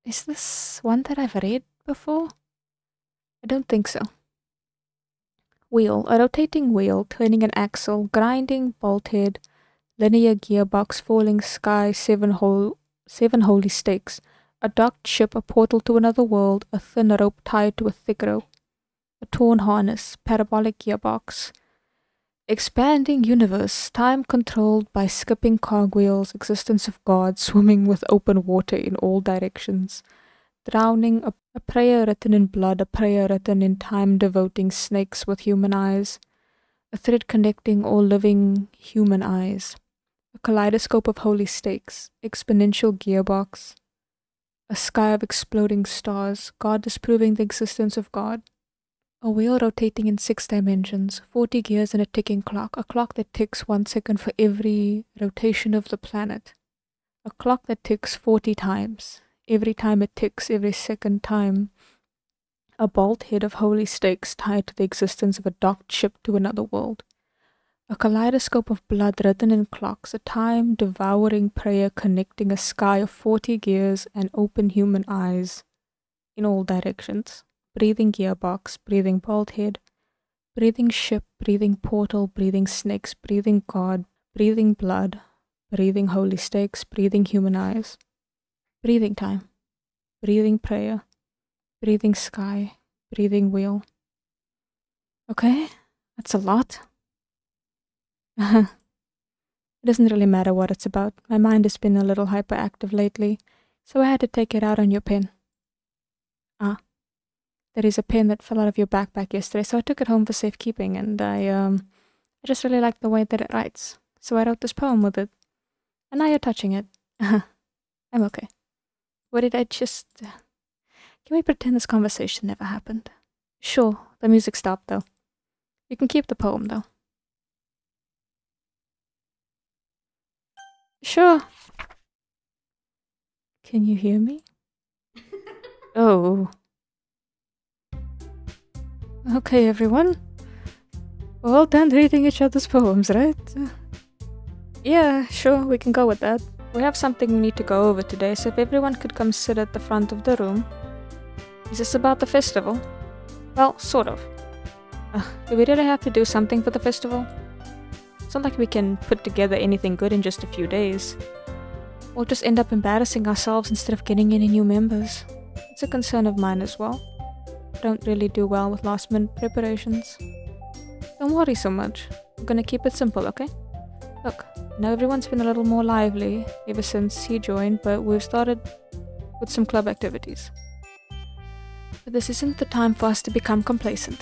Is this one that I've read before? I don't think so. Wheel. A rotating wheel, turning an axle, grinding, bolt head, linear gearbox, falling sky, seven holy stakes, a docked ship, a portal to another world, a thin rope tied to a thick rope, a torn harness, parabolic gearbox, expanding universe, time controlled by skipping cogwheels, existence of God, swimming with open water in all directions, drowning, a prayer written in blood, a prayer written in time, devoting snakes with human eyes, a thread connecting all living human eyes, a kaleidoscope of holy stakes, exponential gearbox, a sky of exploding stars, God disproving the existence of God, a wheel rotating in 6 dimensions, 40 gears and a ticking clock, a clock that ticks 1 second for every rotation of the planet, a clock that ticks 40 times, every time it ticks, every second time, a bolt head of holy stakes tied to the existence of a docked ship to another world, a kaleidoscope of blood written in clocks, a time-devouring prayer connecting a sky of 40 gears and open human eyes in all directions. Breathing gearbox, breathing bolt head, breathing ship, breathing portal, breathing snakes, breathing God, breathing blood, breathing holy stakes, breathing human eyes, breathing time, breathing prayer, breathing sky, breathing wheel. Okay, that's a lot. It doesn't really matter what it's about. My mind has been a little hyperactive lately, so I had to take it out on your pen. There is a pen that fell out of your backpack yesterday, so I took it home for safekeeping, and I just really like the way that it writes. So I wrote this poem with it. And now you're touching it. I'm okay. What did I just... Can we pretend this conversation never happened? Sure, the music stopped though. You can keep the poem though. Sure. Can you hear me? Oh. Okay, everyone. We're all done reading each other's poems, right? Yeah, sure, we can go with that. We have something we need to go over today, so if everyone could come sit at the front of the room. Is this about the festival? Well, sort of. Do we really have to do something for the festival? It's not like we can put together anything good in just a few days. We'll just end up embarrassing ourselves instead of getting any new members. It's a concern of mine as well. Don't really do well with last-minute preparations. Don't worry so much. We're gonna keep it simple, okay? Look, I know everyone's been a little more lively ever since he joined, but we've started with some club activities. But this isn't the time for us to become complacent.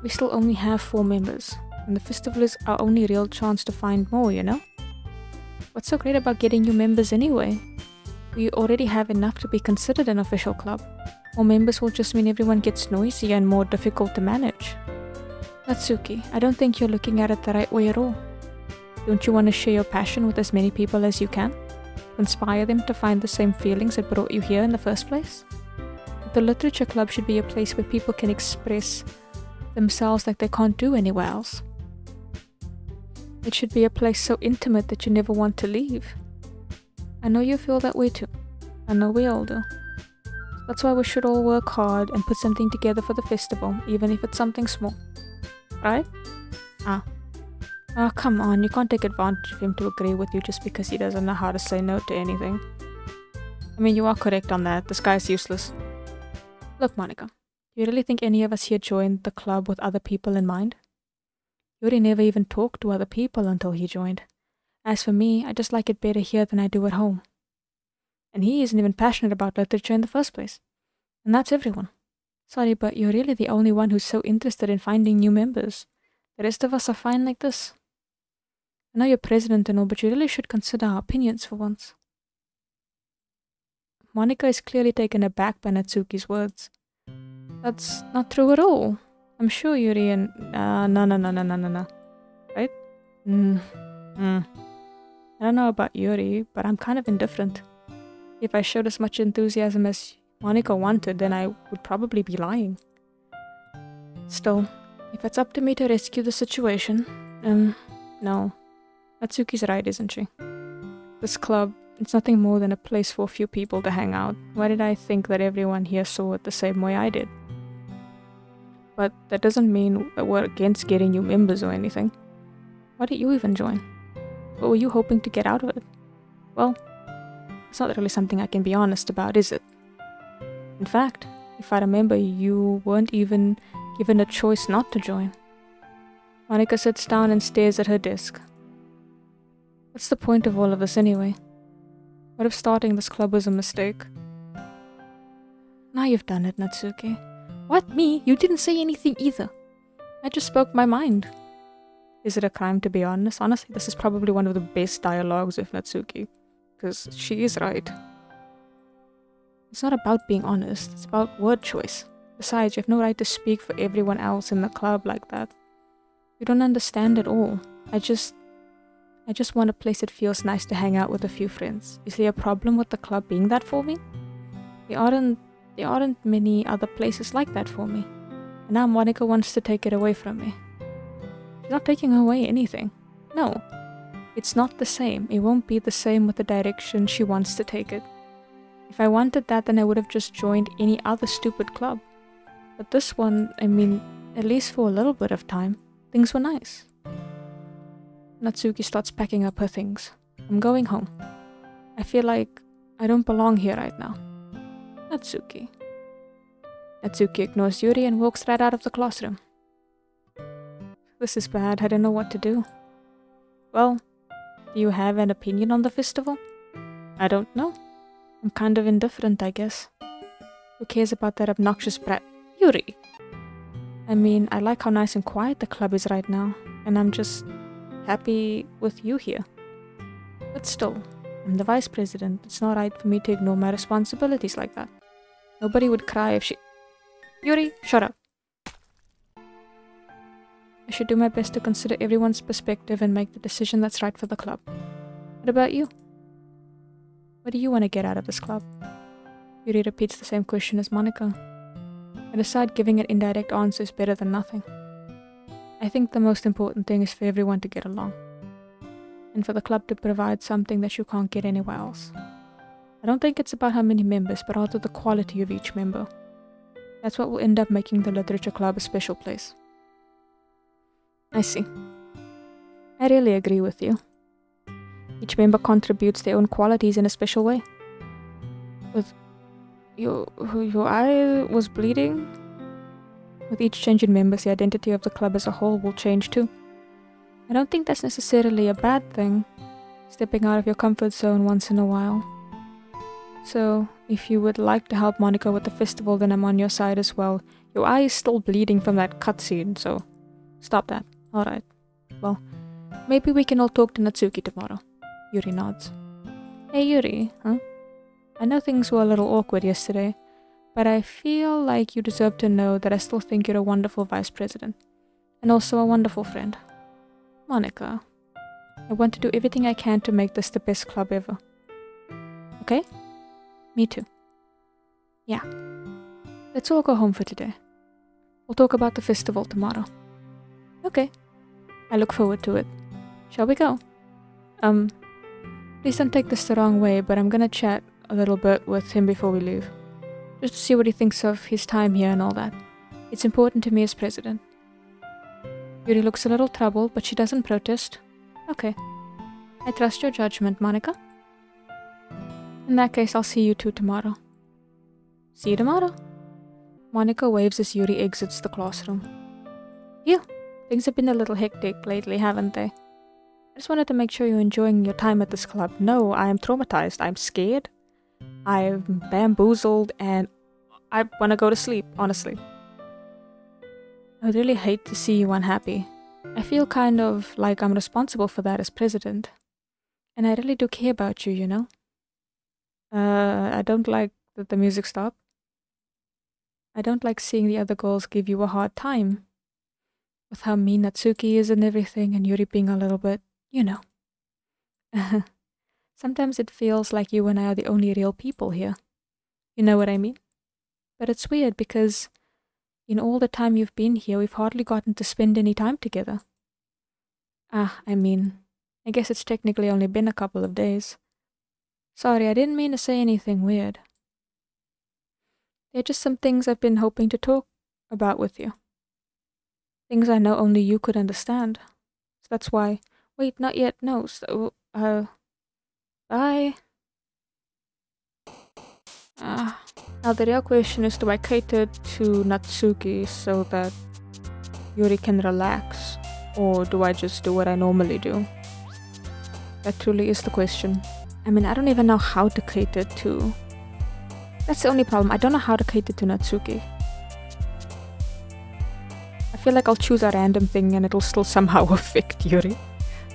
We still only have 4 members, and the festival is our only real chance to find more, you know? What's so great about getting new members anyway? We already have enough to be considered an official club. More members will just mean everyone gets noisier and more difficult to manage. Natsuki, I don't think you're looking at it the right way at all. Don't you want to share your passion with as many people as you can? Inspire them to find the same feelings that brought you here in the first place? The Literiture Club should be a place where people can express themselves like they can't do anywhere else. It should be a place so intimate that you never want to leave. I know you feel that way too. I know we all do. That's why we should all work hard and put something together for the festival, even if it's something small. Right? Oh, come on, you can't take advantage of him to agree with you just because he doesn't know how to say no to anything. I mean, you are correct on that. This guy's useless. Look, Monica, do you really think any of us here joined the club with other people in mind? Yuri never even talked to other people until he joined. As for me, I just like it better here than I do at home. And he isn't even passionate about literature in the first place. And that's everyone. Sorry, but you're really the only one who's so interested in finding new members. The rest of us are fine like this. I know you're president and all, but you really should consider our opinions for once. Monica is clearly taken aback by Natsuki's words. That's not true at all. I'm sure Yuri and... no. Right? I don't know about Yuri, but I'm kind of indifferent. If I showed as much enthusiasm as Monica wanted, then I would probably be lying. Still, If it's up to me to rescue the situation, no. Natsuki's right, isn't she? This club, it's nothing more than a place for a few people to hang out. Why did I think that everyone here saw it the same way I did? But that doesn't mean we're against getting new members or anything. Why did you even join? What were you hoping to get out of it? Well, it's not really something I can be honest about, is it? In fact, if I remember, you weren't even given a choice not to join. Monika sits down and stares at her desk. What's the point of all of this anyway? What if starting this club was a mistake? Now you've done it, Natsuki. What, me? You didn't say anything either. I just spoke my mind. Is it a crime to be honest? Honestly, this is probably one of the best dialogues with Natsuki. Because she is right. It's not about being honest, it's about word choice. Besides, you have no right to speak for everyone else in the club like that. You don't understand at all. I just want a place that feels nice to hang out with a few friends. Is there a problem with the club being that for me? There aren't many other places like that for me. And now Monika wants to take it away from me. She's not taking away anything. No. It's not the same. It won't be the same with the direction she wants to take it. If I wanted that, then I would have just joined any other stupid club. But this one, I mean, at least for a little bit of time, things were nice. Natsuki starts packing up her things. I'm going home. I feel like I don't belong here right now. Natsuki. Natsuki ignores Yuri and walks right out of the classroom. This is bad. I don't know what to do. Well, do you have an opinion on the festival? I don't know. I'm kind of indifferent, I guess. Who cares about that obnoxious brat? Yuri! I mean, I like how nice and quiet the club is right now, and I'm just happy with you here. But still, I'm the vice president. It's not right for me to ignore my responsibilities like that. Nobody would cry if she... Yuri, shut up. I should do my best to consider everyone's perspective and make the decision that's right for the club. What about you? What do you want to get out of this club? Yuri repeats the same question as Monika. I decide giving an indirect answer is better than nothing. I think the most important thing is for everyone to get along. And for the club to provide something that you can't get anywhere else. I don't think it's about how many members, but rather the quality of each member. That's what will end up making the Literature Club a special place. I see. I really agree with you. Each member contributes their own qualities in a special way. With your eye was bleeding? With each change in members, the identity of the club as a whole will change too. I don't think that's necessarily a bad thing, stepping out of your comfort zone once in a while. So, if you would like to help Monika with the festival, then I'm on your side as well. Your eye is still bleeding from that cutscene, so stop that. Alright. Well, maybe we can all talk to Natsuki tomorrow. Yuri nods. Hey Yuri, huh? I know things were a little awkward yesterday, but I feel like you deserve to know that I still think you're a wonderful vice president. And also a wonderful friend. Monika, I want to do everything I can to make this the best club ever. Okay? Me too. Yeah. Let's all go home for today. We'll talk about the festival tomorrow. Okay. I look forward to it. Shall we go? Please don't take this the wrong way, but I'm gonna chat a little bit with him before we leave. Just to see what he thinks of his time here and all that. It's important to me as president. Yuri looks a little troubled, but she doesn't protest. Okay. I trust your judgment, Monika. In that case, I'll see you two tomorrow. See you tomorrow. Monika waves as Yuri exits the classroom. Phew, things have been a little hectic lately, haven't they? I just wanted to make sure you're enjoying your time at this club. No, I am traumatized. I'm scared. I'm bamboozled and I want to go to sleep, honestly. I would really hate to see you unhappy. I feel kind of like I'm responsible for that as president. And I really do care about you, you know? I don't like that the music stopped. I don't like seeing the other girls give you a hard time. With how mean Natsuki is and everything, and Yuri being a little bit, you know. Sometimes it feels like you and I are the only real people here. You know what I mean? But it's weird because In all the time you've been here, we've hardly gotten to spend any time together. I mean, I guess it's technically only been a couple of days. Sorry, I didn't mean to say anything weird. They're just some things I've been hoping to talk about with you. Things I know only you could understand. So that's why... Wait, not yet, no. So, bye. Now the real question is, do I cater to Natsuki so that Yuri can relax? Or do I just do what I normally do? That truly is the question. I mean, I don't even know how to cater to... That's the only problem. I don't know how to cater to Natsuki. I feel like I'll choose a random thing and it'll still somehow affect Yuri.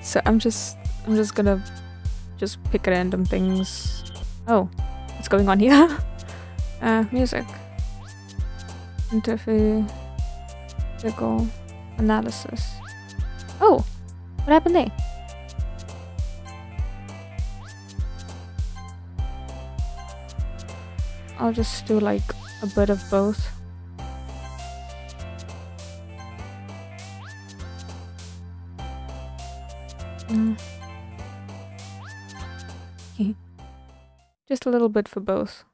So I'm just gonna pick random things. Oh, what's going on here? Music. Interview. Jiggle. Analysis. Oh, what happened there? I'll just do like a bit of both. Just a little bit for both.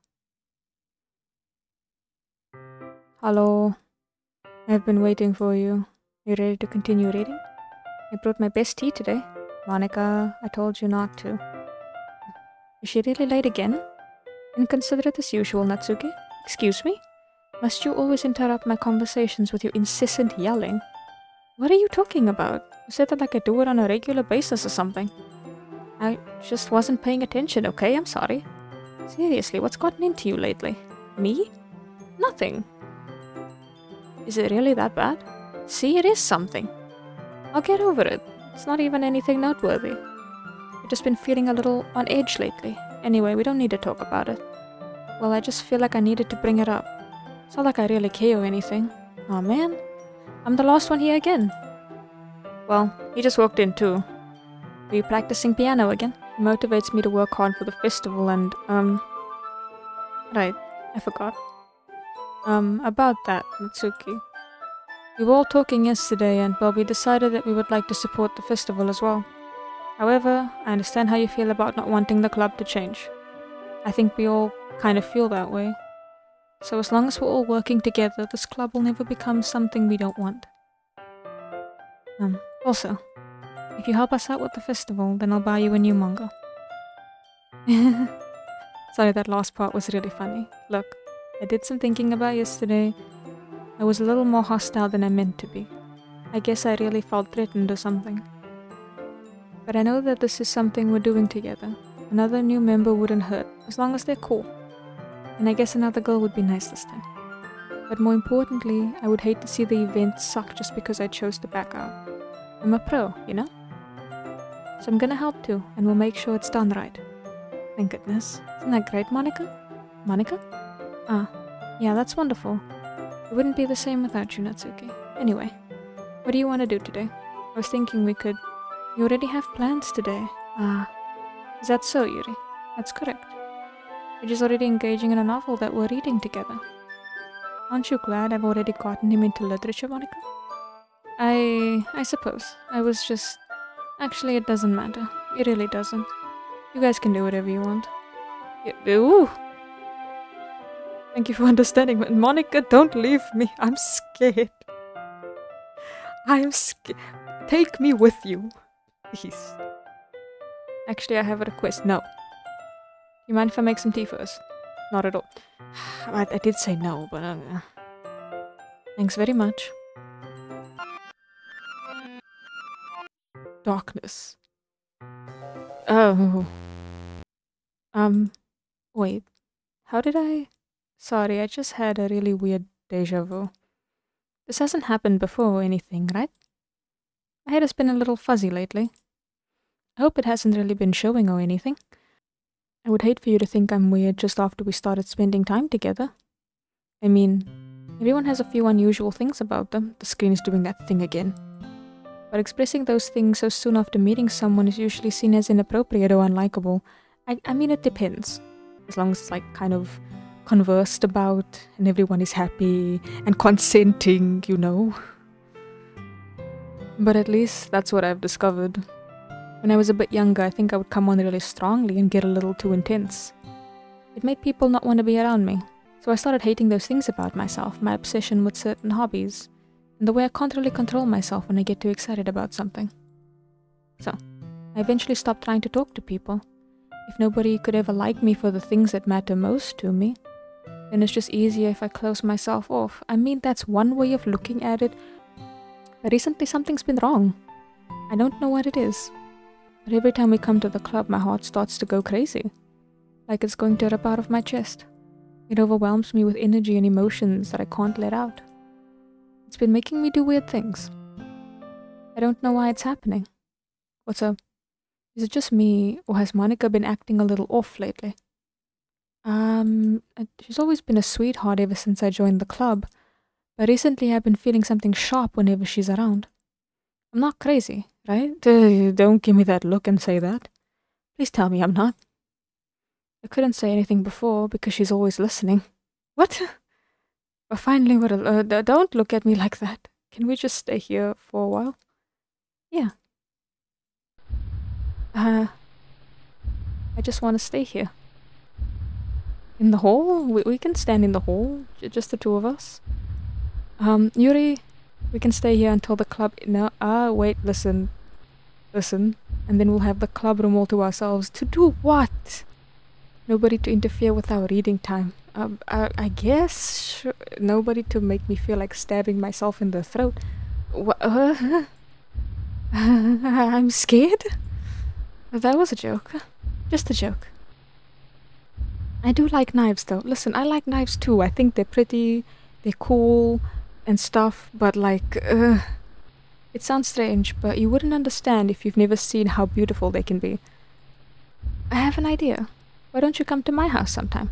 Hello. I've been waiting for you. You ready to continue reading? I brought my best tea today. Monica, I told you not to. Is she really late again? Inconsiderate as usual, Natsuki. Excuse me? Must you always interrupt my conversations with your incessant yelling? What are you talking about? You said that like I do it on a regular basis or something. I just wasn't paying attention, okay? I'm sorry. Seriously, what's gotten into you lately? Me? Nothing. Is it really that bad? See, it is something. I'll get over it. It's not even anything noteworthy. I've just been feeling a little on edge lately. Anyway, we don't need to talk about it. Well, I just feel like I needed to bring it up. It's not like I really care or anything. Aw, man. I'm the last one here again. Well, he just walked in too. Are you practicing piano again? It motivates me to work hard for the festival and, Right, I forgot. About that, Natsuki. We were all talking yesterday and, well, we decided that we would like to support the festival as well. However, I understand how you feel about not wanting the club to change. I think we all kind of feel that way. So as long as we're all working together, this club will never become something we don't want. Also, if you help us out with the festival, then I'll buy you a new manga. Sorry, that last part was really funny. Look, I did some thinking about yesterday. I was a little more hostile than I meant to be. I guess I really felt threatened or something. But I know that this is something we're doing together. Another new member wouldn't hurt, as long as they're cool. And I guess another girl would be nice this time. But more importantly, I would hate to see the event suck just because I chose to back out. I'm a pro, you know? So I'm gonna help too, and we'll make sure it's done right. Thank goodness. Isn't that great, Monica? Monica? Yeah, that's wonderful. It wouldn't be the same without you, Natsuki. Anyway, what do you want to do today? I was thinking we could... You already have plans today. Is that so, Yuri? That's correct. We're just already engaging in a novel that we're reading together. Aren't you glad I've already gotten him into literature, Monica? I suppose. I was just... Actually, it doesn't matter. It really doesn't. You guys can do whatever you want. Ooh! Thank you for understanding, but Monica, don't leave me. I'm scared. I'm scared. Take me with you. Please. Actually, I have a request. No. You mind if I make some tea first? Not at all. I did say no, but... Thanks very much. Darkness. Oh. Wait. How did I... Sorry, I just had a really weird deja vu. This hasn't happened before or anything, right? My head has been a little fuzzy lately. I hope it hasn't really been showing or anything. I would hate for you to think I'm weird just after we started spending time together. I mean, everyone has a few unusual things about them. The screen is doing that thing again. But expressing those things so soon after meeting someone is usually seen as inappropriate or unlikable. I mean, it depends. As long as it's like kind of conversed about and everyone is happy and consenting, you know. But at least that's what I've discovered. When I was a bit younger, I think I would come on really strongly and get a little too intense. It made people not want to be around me. So I started hating those things about myself, my obsession with certain hobbies, and the way I can't really control myself when I get too excited about something. So, I eventually stopped trying to talk to people. If nobody could ever like me for the things that matter most to me, then it's just easier if I close myself off. I mean, that's one way of looking at it. But recently something's been wrong. I don't know what it is. But every time we come to the club, my heart starts to go crazy. Like it's going to rip out of my chest. It overwhelms me with energy and emotions that I can't let out. It's been making me do weird things. I don't know why it's happening. What's up? Is it just me, or has Monica been acting a little off lately? She's always been a sweetheart ever since I joined the club, but recently I've been feeling something sharp whenever she's around. I'm not crazy, right? Don't give me that look and say that. Please tell me I'm not. I couldn't say anything before because she's always listening. What? But finally, don't look at me like that. Can we just stay here for a while? Yeah. I just want to stay here. In the hall? We can stand in the hall, just the two of us. Yuri, we can stay here until the club... No, wait, listen. Listen. And then we'll have the club room all to ourselves. To do what? Nobody to interfere with our reading time. I guess nobody to make me feel like stabbing myself in the throat. I'm scared? That was a joke. Just a joke. I do like knives though. Listen, I like knives too. I think they're pretty, they're cool and stuff, but like, it sounds strange, but you wouldn't understand if you've never seen how beautiful they can be. I have an idea. Why don't you come to my house sometime?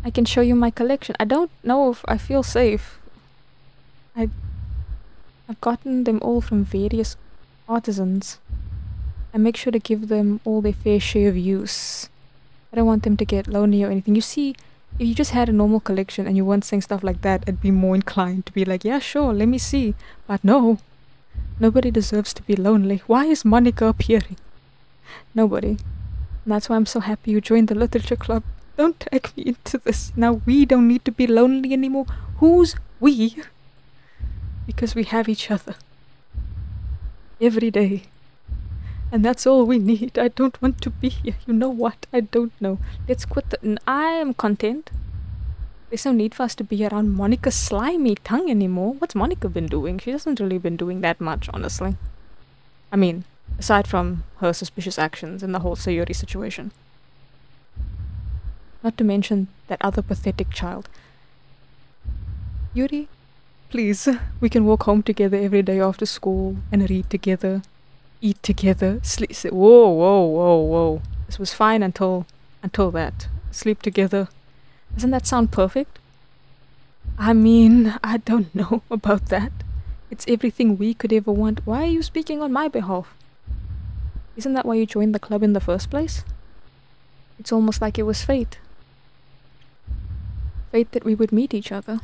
I can show you my collection. I don't know if I feel safe. I've gotten them all from various artisans. I make sure to give them all their fair share of use. I don't want them to get lonely or anything. You see, if you just had a normal collection and you weren't saying stuff like that, I'd be more inclined to be like, yeah, sure, let me see. But no. Nobody deserves to be lonely. Why is Monica appearing? Nobody. And that's why I'm so happy you joined the literature club. Don't drag me into this. Now we don't need to be lonely anymore. Who's we? Because we have each other. Every day. And that's all we need. I don't want to be here. You know what? I don't know. Let's quit the... I am content. There's no need for us to be around Monica's slimy tongue anymore. What's Monica been doing? She hasn't really been doing that much, honestly. I mean... aside from her suspicious actions and the whole Sayuri situation. Not to mention that other pathetic child. Yuri, please, we can walk home together every day after school and read together, eat together, sleep. Whoa. This was fine until that. Sleep together. Doesn't that sound perfect? I mean, I don't know about that. It's everything we could ever want. Why are you speaking on my behalf? Isn't that why you joined the club in the first place? It's almost like it was fate. Fate that we would meet each other.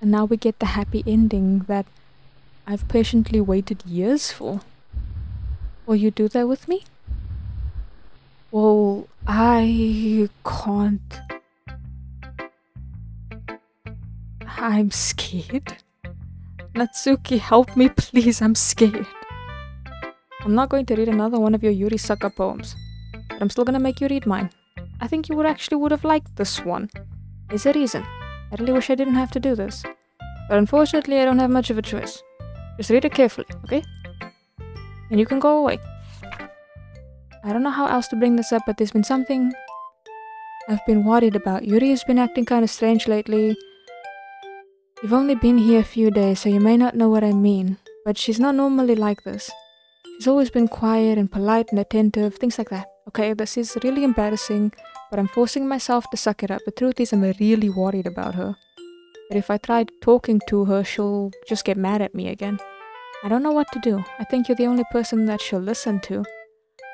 And now we get the happy ending that I've patiently waited years for. Will you do that with me? Well, I can't. I'm scared. Natsuki, help me please, I'm scared. I'm not going to read another one of your Yuri sucker poems, but I'm still gonna make you read mine. I think you would have liked this one. There's a reason. I really wish I didn't have to do this. But unfortunately I don't have much of a choice. Just read it carefully, okay? And you can go away. I don't know how else to bring this up, but there's been something I've been worried about. Yuri has been acting kind of strange lately. You've only been here a few days, so you may not know what I mean, but she's not normally like this. She's always been quiet and polite and attentive, things like that. Okay, this is really embarrassing, but I'm forcing myself to suck it up. The truth is I'm really worried about her. But if I try talking to her, she'll just get mad at me again. I don't know what to do. I think you're the only person that she'll listen to.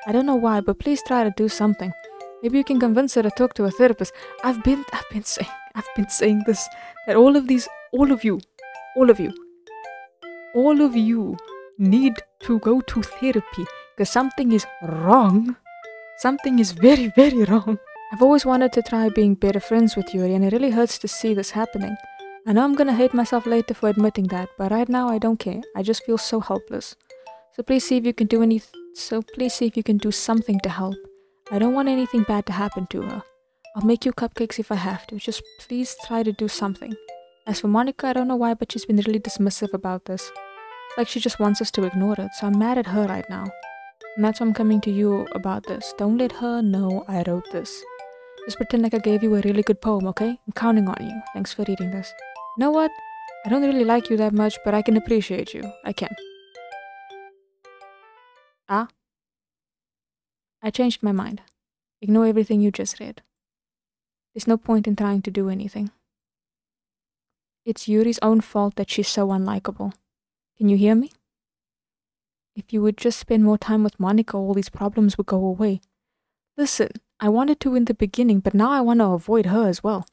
I don't know why, but please try to do something. Maybe you can convince her to talk to a therapist. I've been saying this, that all of you need to go to therapy because something is wrong. Something is very, very wrong. I've always wanted to try being better friends with Yuri, and it really hurts to see this happening. I know I'm gonna hate myself later for admitting that, but right now I don't care. I just feel so helpless. So please see if you can do something to help. I don't want anything bad to happen to her. I'll make you cupcakes if I have to. Just please try to do something. As for Monica, I don't know why, but she's been really dismissive about this. It's like she just wants us to ignore it, so I'm mad at her right now. And that's why I'm coming to you about this. Don't let her know I wrote this. Just pretend like I gave you a really good poem, okay? I'm counting on you. Thanks for reading this. You know what? I don't really like you that much, but I can appreciate you. I can. Ah? I changed my mind. Ignore everything you just read. There's no point in trying to do anything. It's Yuri's own fault that she's so unlikable. Can you hear me? If you would just spend more time with Monica, all these problems would go away. Listen, I wanted to in the beginning, but now I want to avoid her as well.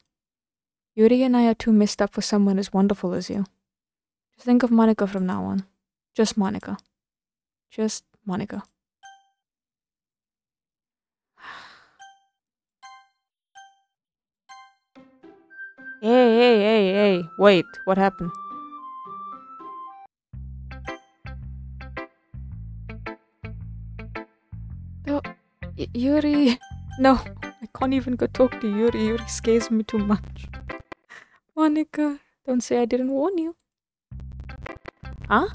Yuri and I are too messed up for someone as wonderful as you. Just think of Monica from now on. Just Monica. Just Monica. Hey, wait, what happened? Oh, Yuri, no, I can't even go talk to Yuri. Yuri scares me too much. Monica, don't say I didn't warn you. Huh?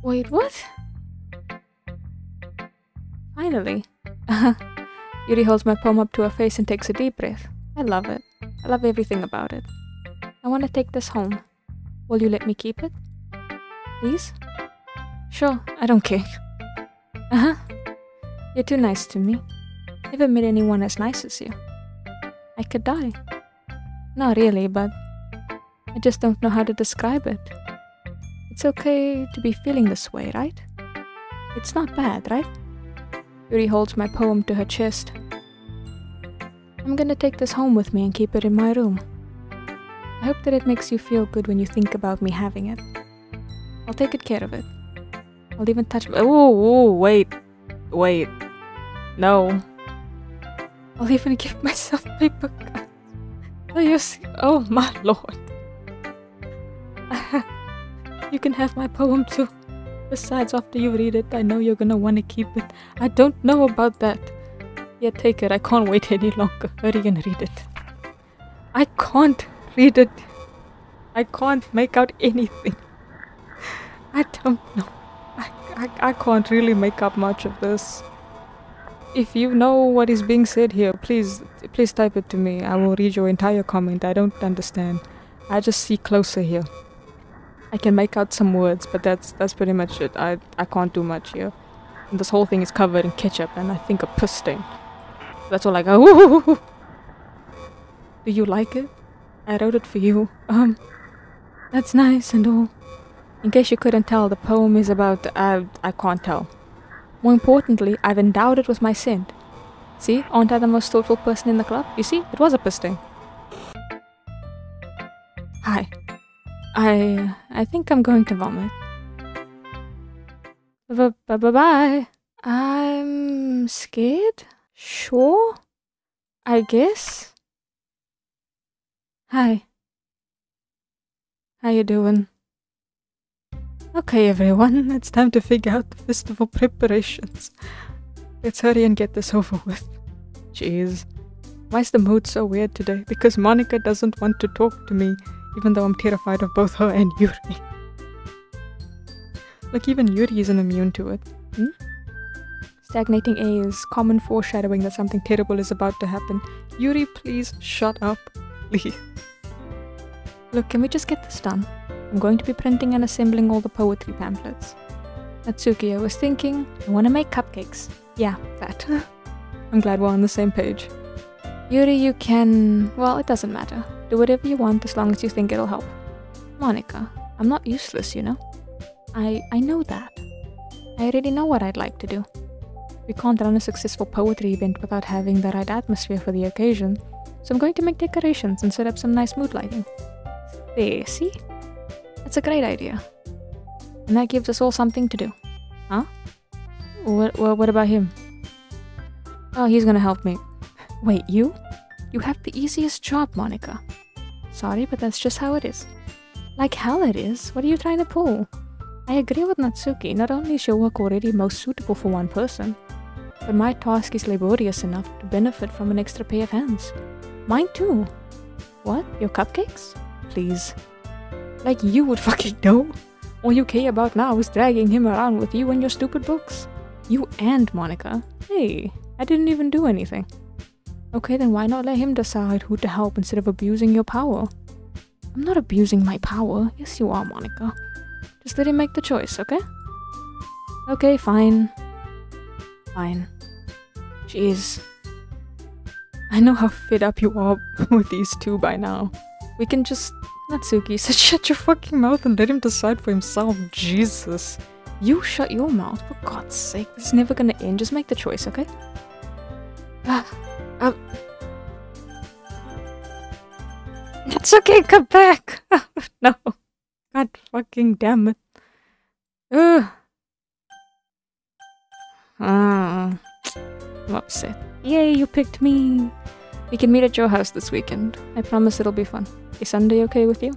Wait, what? Finally. Yuri holds my palm up to her face and takes a deep breath. I love it. I love everything about it. I want to take this home. Will you let me keep it? Please? Sure, I don't care. Uh-huh. You're too nice to me. Never met anyone as nice as you. I could die. Not really, but I just don't know how to describe it. It's okay to be feeling this way, right? It's not bad, right? Yuri holds my poem to her chest. I'm gonna take this home with me and keep it in my room. I hope that it makes you feel good when you think about me having it. I'll take good care of it. I'll even touch... Oh, wait. No. I'll even give myself paper cuts. Oh, yes. Oh, my lord. You can have my poem too. Besides, after you read it, I know you're gonna want to keep it. I don't know about that. Yeah, take it. I can't wait any longer. Hurry and read it. I can't read it. I can't make out anything. I don't know. I can't really make up much of this. If you know what is being said here, please type it to me. I will read your entire comment. I don't understand. I just see closer here. I can make out some words, but that's pretty much it. I can't do much here. And this whole thing is covered in ketchup and I think a piss stain. That's all I go. Ooh. Do you like it? I wrote it for you. That's nice and all. In case you couldn't tell, the poem is about... I can't tell. More importantly, I've endowed it with my scent. See? Aren't I the most thoughtful person in the club? You see? It was a piss stain. Hi. I think I'm going to vomit. Bye-bye. I'm scared? Sure? I guess? Hi. How you doing? Okay, everyone, it's time to figure out the festival preparations. Let's hurry and get this over with. Jeez. Why is the mood so weird today? Because Monica doesn't want to talk to me, even though I'm terrified of both her and Yuri. Look, even Yuri isn't immune to it. Stagnating A is common foreshadowing that something terrible is about to happen. Yuri, please shut up. Please. Look, can we just get this done? I'm going to be printing and assembling all the poetry pamphlets. Natsuki, I was thinking, I want to make cupcakes. Yeah, that. I'm glad we're on the same page. Yuri, you can... well, it doesn't matter. Do whatever you want as long as you think it'll help. Monica, I'm not useless, you know? I know that. I already know what I'd like to do. We can't run a successful poetry event without having the right atmosphere for the occasion, so I'm going to make decorations and set up some nice mood lighting. There, see? That's a great idea. And that gives us all something to do. Huh? What about him? Oh, he's gonna help me. Wait, you? You have the easiest job, Monica. Sorry, but that's just how it is. Like hell it is. What are you trying to pull? I agree with Natsuki. Not only is your work already most suitable for one person, but my task is laborious enough to benefit from an extra pair of hands. Mine too. What? Your cupcakes? Please. Like you would fucking know. All you care about now is dragging him around with you and your stupid books. You and Monica. Hey, I didn't even do anything. Okay, then why not let him decide who to help instead of abusing your power? I'm not abusing my power. Yes, you are, Monica. Just let him make the choice, okay? Okay, fine. Fine. Jeez. I know how fed up you are with these two by now. We can just... Natsuki said shut your fucking mouth and let him decide for himself. Jesus. You shut your mouth, for God's sake. This is never gonna end. Just make the choice, okay? Natsuki, come back! No. God fucking damn it. I'm upset. Yay, you picked me! We can meet at your house this weekend. I promise it'll be fun. Is Sunday okay with you?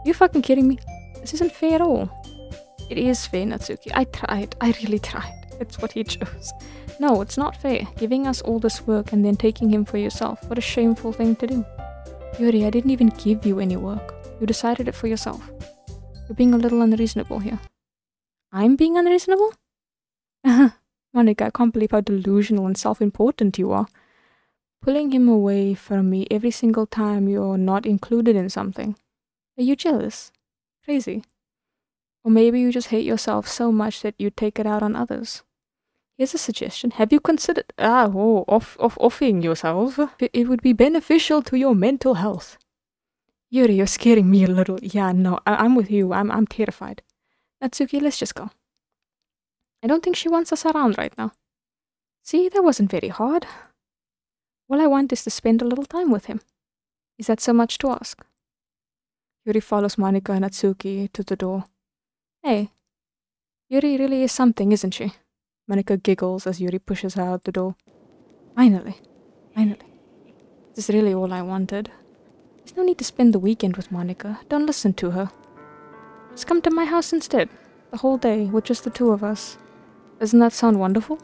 You fucking kidding me? This isn't fair at all. It is fair, Natsuki. I tried. I really tried. It's what he chose. No, it's not fair. Giving us all this work and then taking him for yourself. What a shameful thing to do. Yuri, I didn't even give you any work. You decided it for yourself. You're being a little unreasonable here. I'm being unreasonable? Monica, I can't believe how delusional and self-important you are. Pulling him away from me every single time you're not included in something. Are you jealous? Crazy. Or maybe you just hate yourself so much that you take it out on others. Here's a suggestion. Have you considered offing yourself? It would be beneficial to your mental health. Yuri, you're scaring me a little. Yeah, no, I'm with you. I'm terrified. Natsuki, let's just go. I don't think she wants us around right now. See, that wasn't very hard. All I want is to spend a little time with him. Is that so much to ask? Yuri follows Monica and Natsuki to the door. Hey, Yuri really is something, isn't she? Monica giggles as Yuri pushes her out the door. Finally. This is really all I wanted. There's no need to spend the weekend with Monica. Don't listen to her. Just come to my house instead. The whole day, with just the two of us. Doesn't that sound wonderful?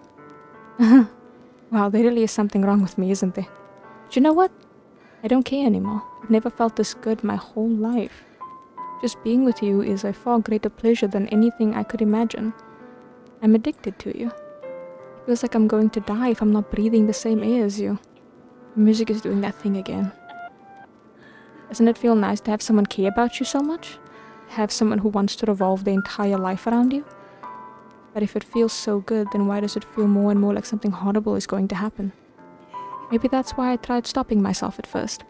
Wow, there really is something wrong with me, isn't there? But you know what? I don't care anymore. I've never felt this good my whole life. Just being with you is a far greater pleasure than anything I could imagine. I'm addicted to you. It feels like I'm going to die if I'm not breathing the same air as you. The music is doing that thing again. Doesn't it feel nice to have someone care about you so much? To have someone who wants to revolve their entire life around you? But if it feels so good, then why does it feel more and more like something horrible is going to happen? Maybe that's why I tried stopping myself at first.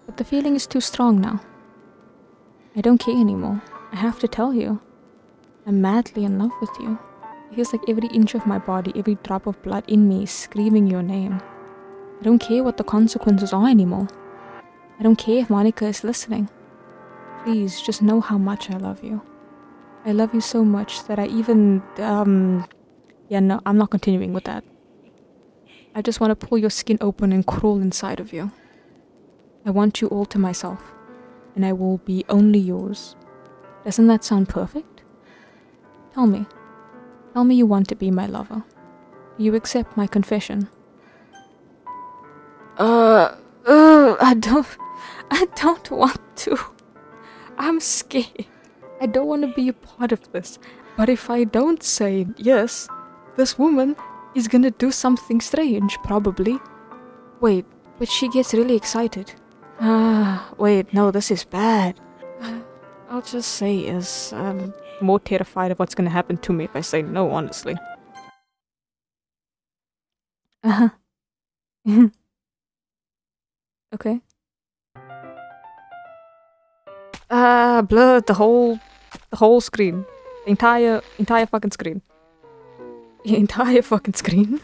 But the feeling is too strong now. I don't care anymore. I have to tell you. I'm madly in love with you. It feels like every inch of my body, every drop of blood in me is screaming your name. I don't care what the consequences are anymore. I don't care if Monica is listening. Please, just know how much I love you. I love you so much that I even, yeah, no, I'm not continuing with that. I just want to pull your skin open and crawl inside of you. I want you all to myself, and I will be only yours. Doesn't that sound perfect? Tell me you want to be my lover. Do you accept my confession? I don't want to. I'm scared. I don't want to be a part of this. But if I don't say yes, this woman is gonna do something strange, probably. Wait, but she gets really excited. Wait, no, this is bad. I'll just say yes. I'm more terrified of what's gonna happen to me if I say no, honestly. Okay. Blur the whole screen. The entire fucking screen. The entire fucking screen.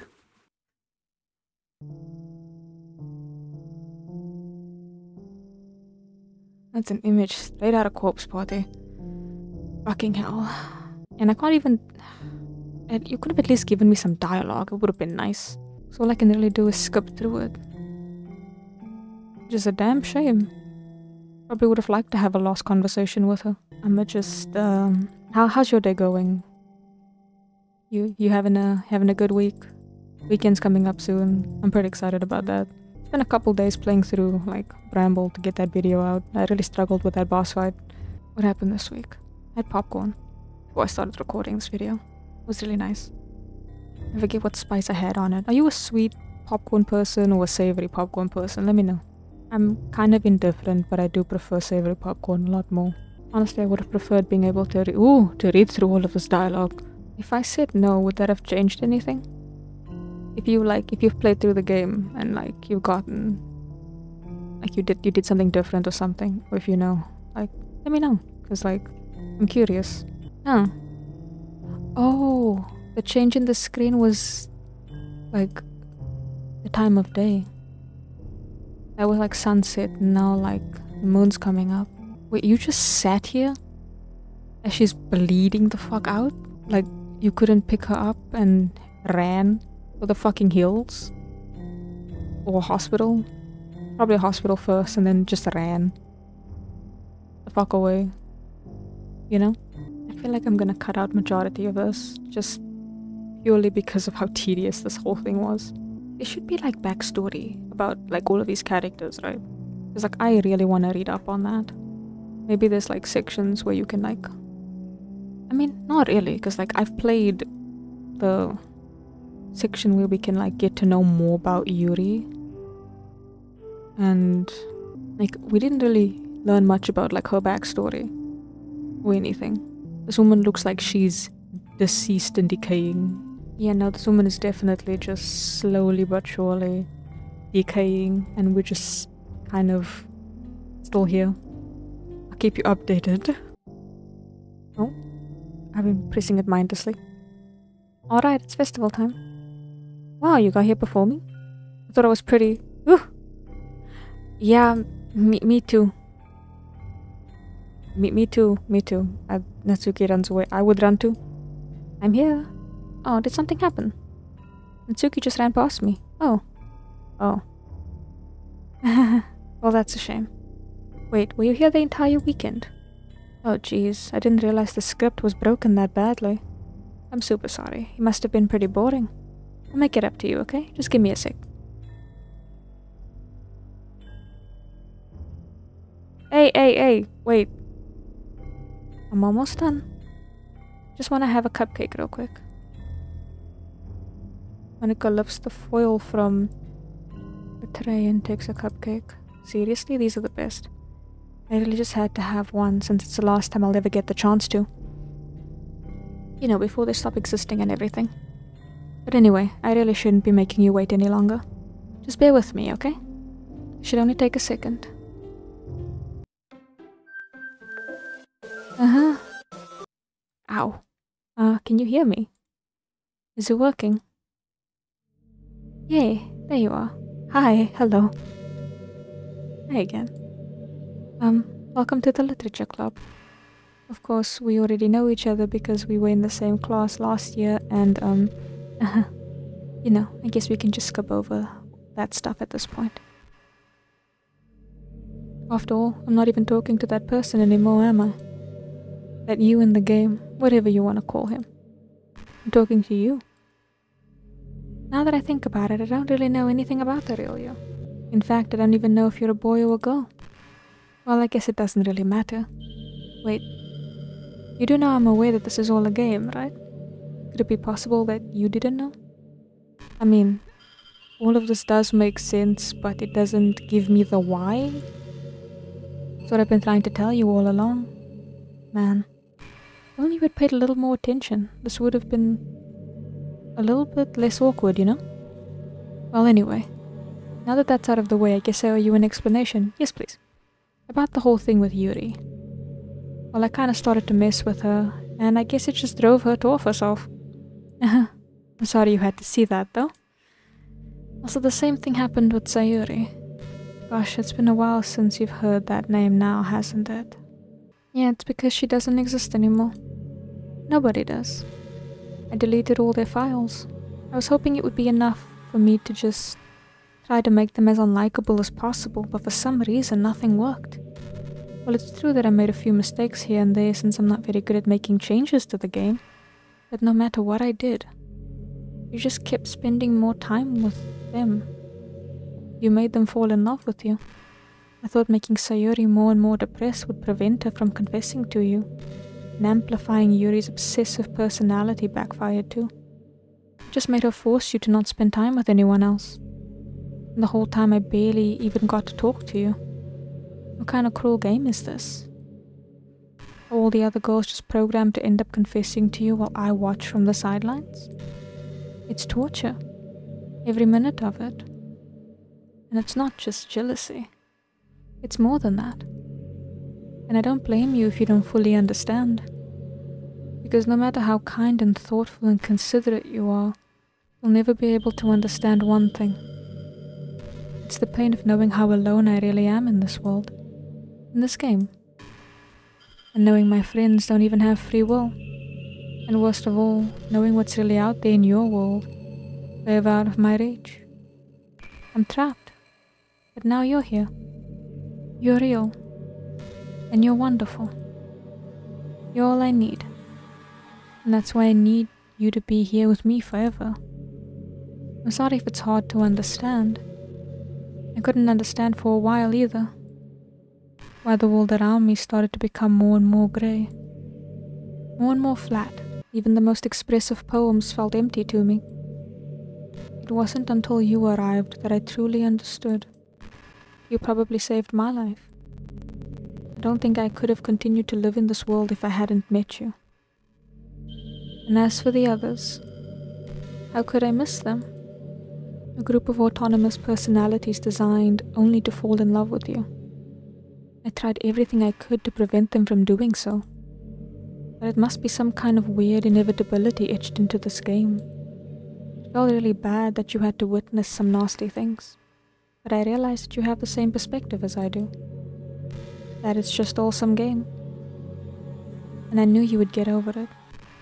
That's an image straight out of Corpse Party. Fucking hell. And I can't even... You could have at least given me some dialogue. It would have been nice. So all I can really do is skip through it. Which is a damn shame. Probably would have liked to have a last conversation with her. I'm just... How's your day going? You having a good week? Weekend's coming up soon. I'm pretty excited about that. It's been a couple days playing through, like, Bramble to get that video out. I really struggled with that boss fight. What happened this week? I had popcorn before I started recording this video. It was really nice. I forget what spice I had on it. Are you a sweet popcorn person or a savory popcorn person? Let me know. I'm kind of indifferent, but I do prefer savory popcorn a lot more. Honestly, I would have preferred being able to read through all of this dialogue. If I said no, would that have changed anything? If you've played through the game and like you've gotten, like you did something different or something, or if you know, like let me know, cause like I'm curious. Huh? Oh, the change in the screen was like the time of day. That was like sunset, and now like the moon's coming up. Wait, you just sat here as she's bleeding the fuck out? Like you couldn't pick her up and ran for the fucking hills? Or hospital? Probably a hospital first and then just ran the fuck away. You know? I feel like I'm gonna cut out majority of this just purely because of how tedious this whole thing was. It should be like backstory about like all of these characters, right? Because like I really want to read up on that. Maybe there's like sections where you can like... I mean, not really, because like I've played the section where we can like get to know more about Yuri. And like we didn't really learn much about like her backstory or anything. This woman looks like she's deceased and decaying. Yeah, no, this woman is definitely just slowly but surely decaying, and we're just kind of still here. I'll keep you updated. Oh, I've been pressing it mindlessly. Alright, it's festival time. Wow, you got here before me? I thought I was pretty... Ooh. Yeah, me too. Me too. Natsuki runs away. I would run too. I'm here. Oh, did something happen? Natsuki just ran past me. Oh. Oh. Well, that's a shame. Wait, were you here the entire weekend? Oh jeez, I didn't realize the script was broken that badly. I'm super sorry. It must have been pretty boring. I'll make it up to you, okay? Just give me a sec. Hey, wait. I'm almost done. Just want to have a cupcake real quick. Monica lifts the foil from the tray and takes a cupcake. Seriously, these are the best. I really just had to have one since it's the last time I'll ever get the chance to. You know, before they stop existing and everything. But anyway, I really shouldn't be making you wait any longer. Just bear with me, okay? It should only take a second. Uh-huh. Ow. Can you hear me? Is it working? Yay, there you are. Hi, hello. Hi again. Welcome to the Literature Club. Of course, we already know each other because we were in the same class last year and, you know, I guess we can just skip over that stuff at this point. After all, I'm not even talking to that person anymore, am I? That you in the game, whatever you want to call him. I'm talking to you. Now that I think about it, I don't really know anything about the real you. In fact, I don't even know if you're a boy or a girl. Well, I guess it doesn't really matter. Wait. You do know I'm aware that this is all a game, right? Could it be possible that you didn't know? I mean, all of this does make sense, but it doesn't give me the why. That's what I've been trying to tell you all along. Man, if only you had paid a little more attention, this would have been a little bit less awkward, you know? Well, anyway, now that that's out of the way, I guess I owe you an explanation. Yes, please. About the whole thing with Yuri. Well, I kinda started to mess with her, and I guess it just drove her to off herself. I'm sorry you had to see that, though. Also, the same thing happened with Sayuri. Gosh, it's been a while since you've heard that name now, hasn't it? Yeah, it's because she doesn't exist anymore. Nobody does. I deleted all their files. I was hoping it would be enough for me to just try to make them as unlikable as possible, but for some reason nothing worked. Well, it's true that I made a few mistakes here and there since I'm not very good at making changes to the game, but no matter what I did, you just kept spending more time with them. You made them fall in love with you. I thought making Sayuri more and more depressed would prevent her from confessing to you, and amplifying Yuri's obsessive personality backfired too. It just made her force you to not spend time with anyone else. And the whole time I barely even got to talk to you. What kind of cruel game is this? Are all the other girls just programmed to end up confessing to you while I watch from the sidelines? It's torture. Every minute of it. And it's not just jealousy. It's more than that. And I don't blame you if you don't fully understand. Because no matter how kind and thoughtful and considerate you are, you'll never be able to understand one thing. It's the pain of knowing how alone I really am in this world. In this game. And knowing my friends don't even have free will. And worst of all, knowing what's really out there in your world, way out of my reach. I'm trapped. But now you're here. You're real. And you're wonderful. You're all I need. And that's why I need you to be here with me forever. I'm sorry if it's hard to understand. I couldn't understand for a while either. Why the world around me started to become more and more grey. More and more flat. Even the most expressive poems felt empty to me. It wasn't until you arrived that I truly understood. You probably saved my life. I don't think I could have continued to live in this world if I hadn't met you. And as for the others, how could I miss them? A group of autonomous personalities designed only to fall in love with you. I tried everything I could to prevent them from doing so. But it must be some kind of weird inevitability etched into this game. It felt really bad that you had to witness some nasty things. But I realized that you have the same perspective as I do. That it's just all some game. And I knew you would get over it.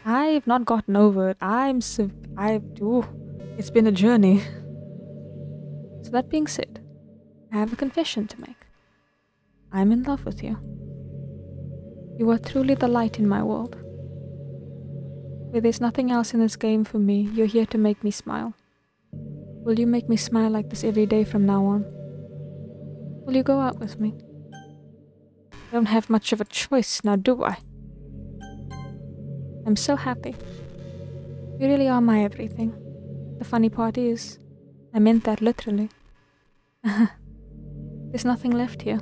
I've not gotten over it. It's been a journey. So that being said, I have a confession to make. I'm in love with you. You are truly the light in my world. Where there's nothing else in this game for me, you're here to make me smile. Will you make me smile like this every day from now on? Will you go out with me? I don't have much of a choice now, do I? I'm so happy. You really are my everything. The funny part is, I meant that literally. There's nothing left here.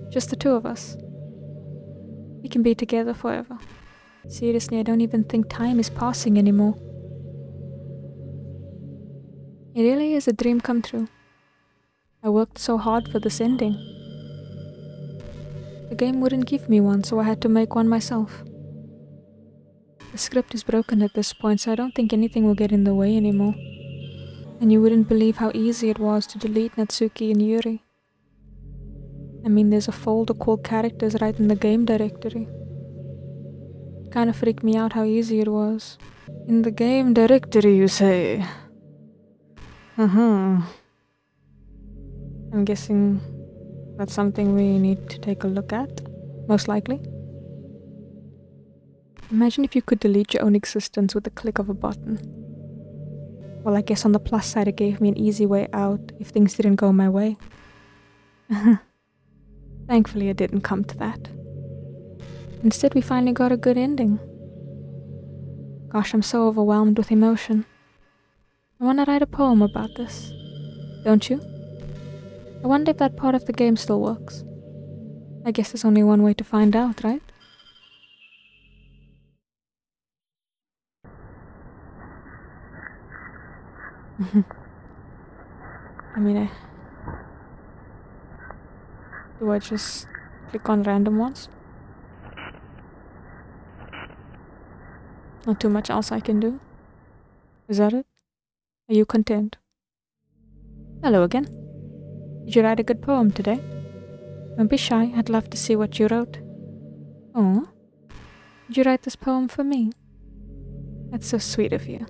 Just the two of us. We can be together forever. Seriously, I don't even think time is passing anymore. It really is a dream come true. I worked so hard for this ending. The game wouldn't give me one, so I had to make one myself. The script is broken at this point, so I don't think anything will get in the way anymore. And you wouldn't believe how easy it was to delete Natsuki and Yuri. I mean, there's a folder called characters right in the game directory. It kind of freaked me out how easy it was. In the game directory, you say? I'm guessing that's something we need to take a look at, most likely. Imagine if you could delete your own existence with the click of a button. Well, I guess on the plus side it gave me an easy way out if things didn't go my way. Thankfully it didn't come to that. Instead we finally got a good ending. Gosh, I'm so overwhelmed with emotion. I want to write a poem about this. Don't you? I wonder if that part of the game still works. I guess there's only one way to find out, right? I mean, do I just click on random ones? Not too much else I can do. Is that it? Are you content? Hello again. Did you write a good poem today? Don't be shy, I'd love to see what you wrote. Oh, did you write this poem for me? That's so sweet of you.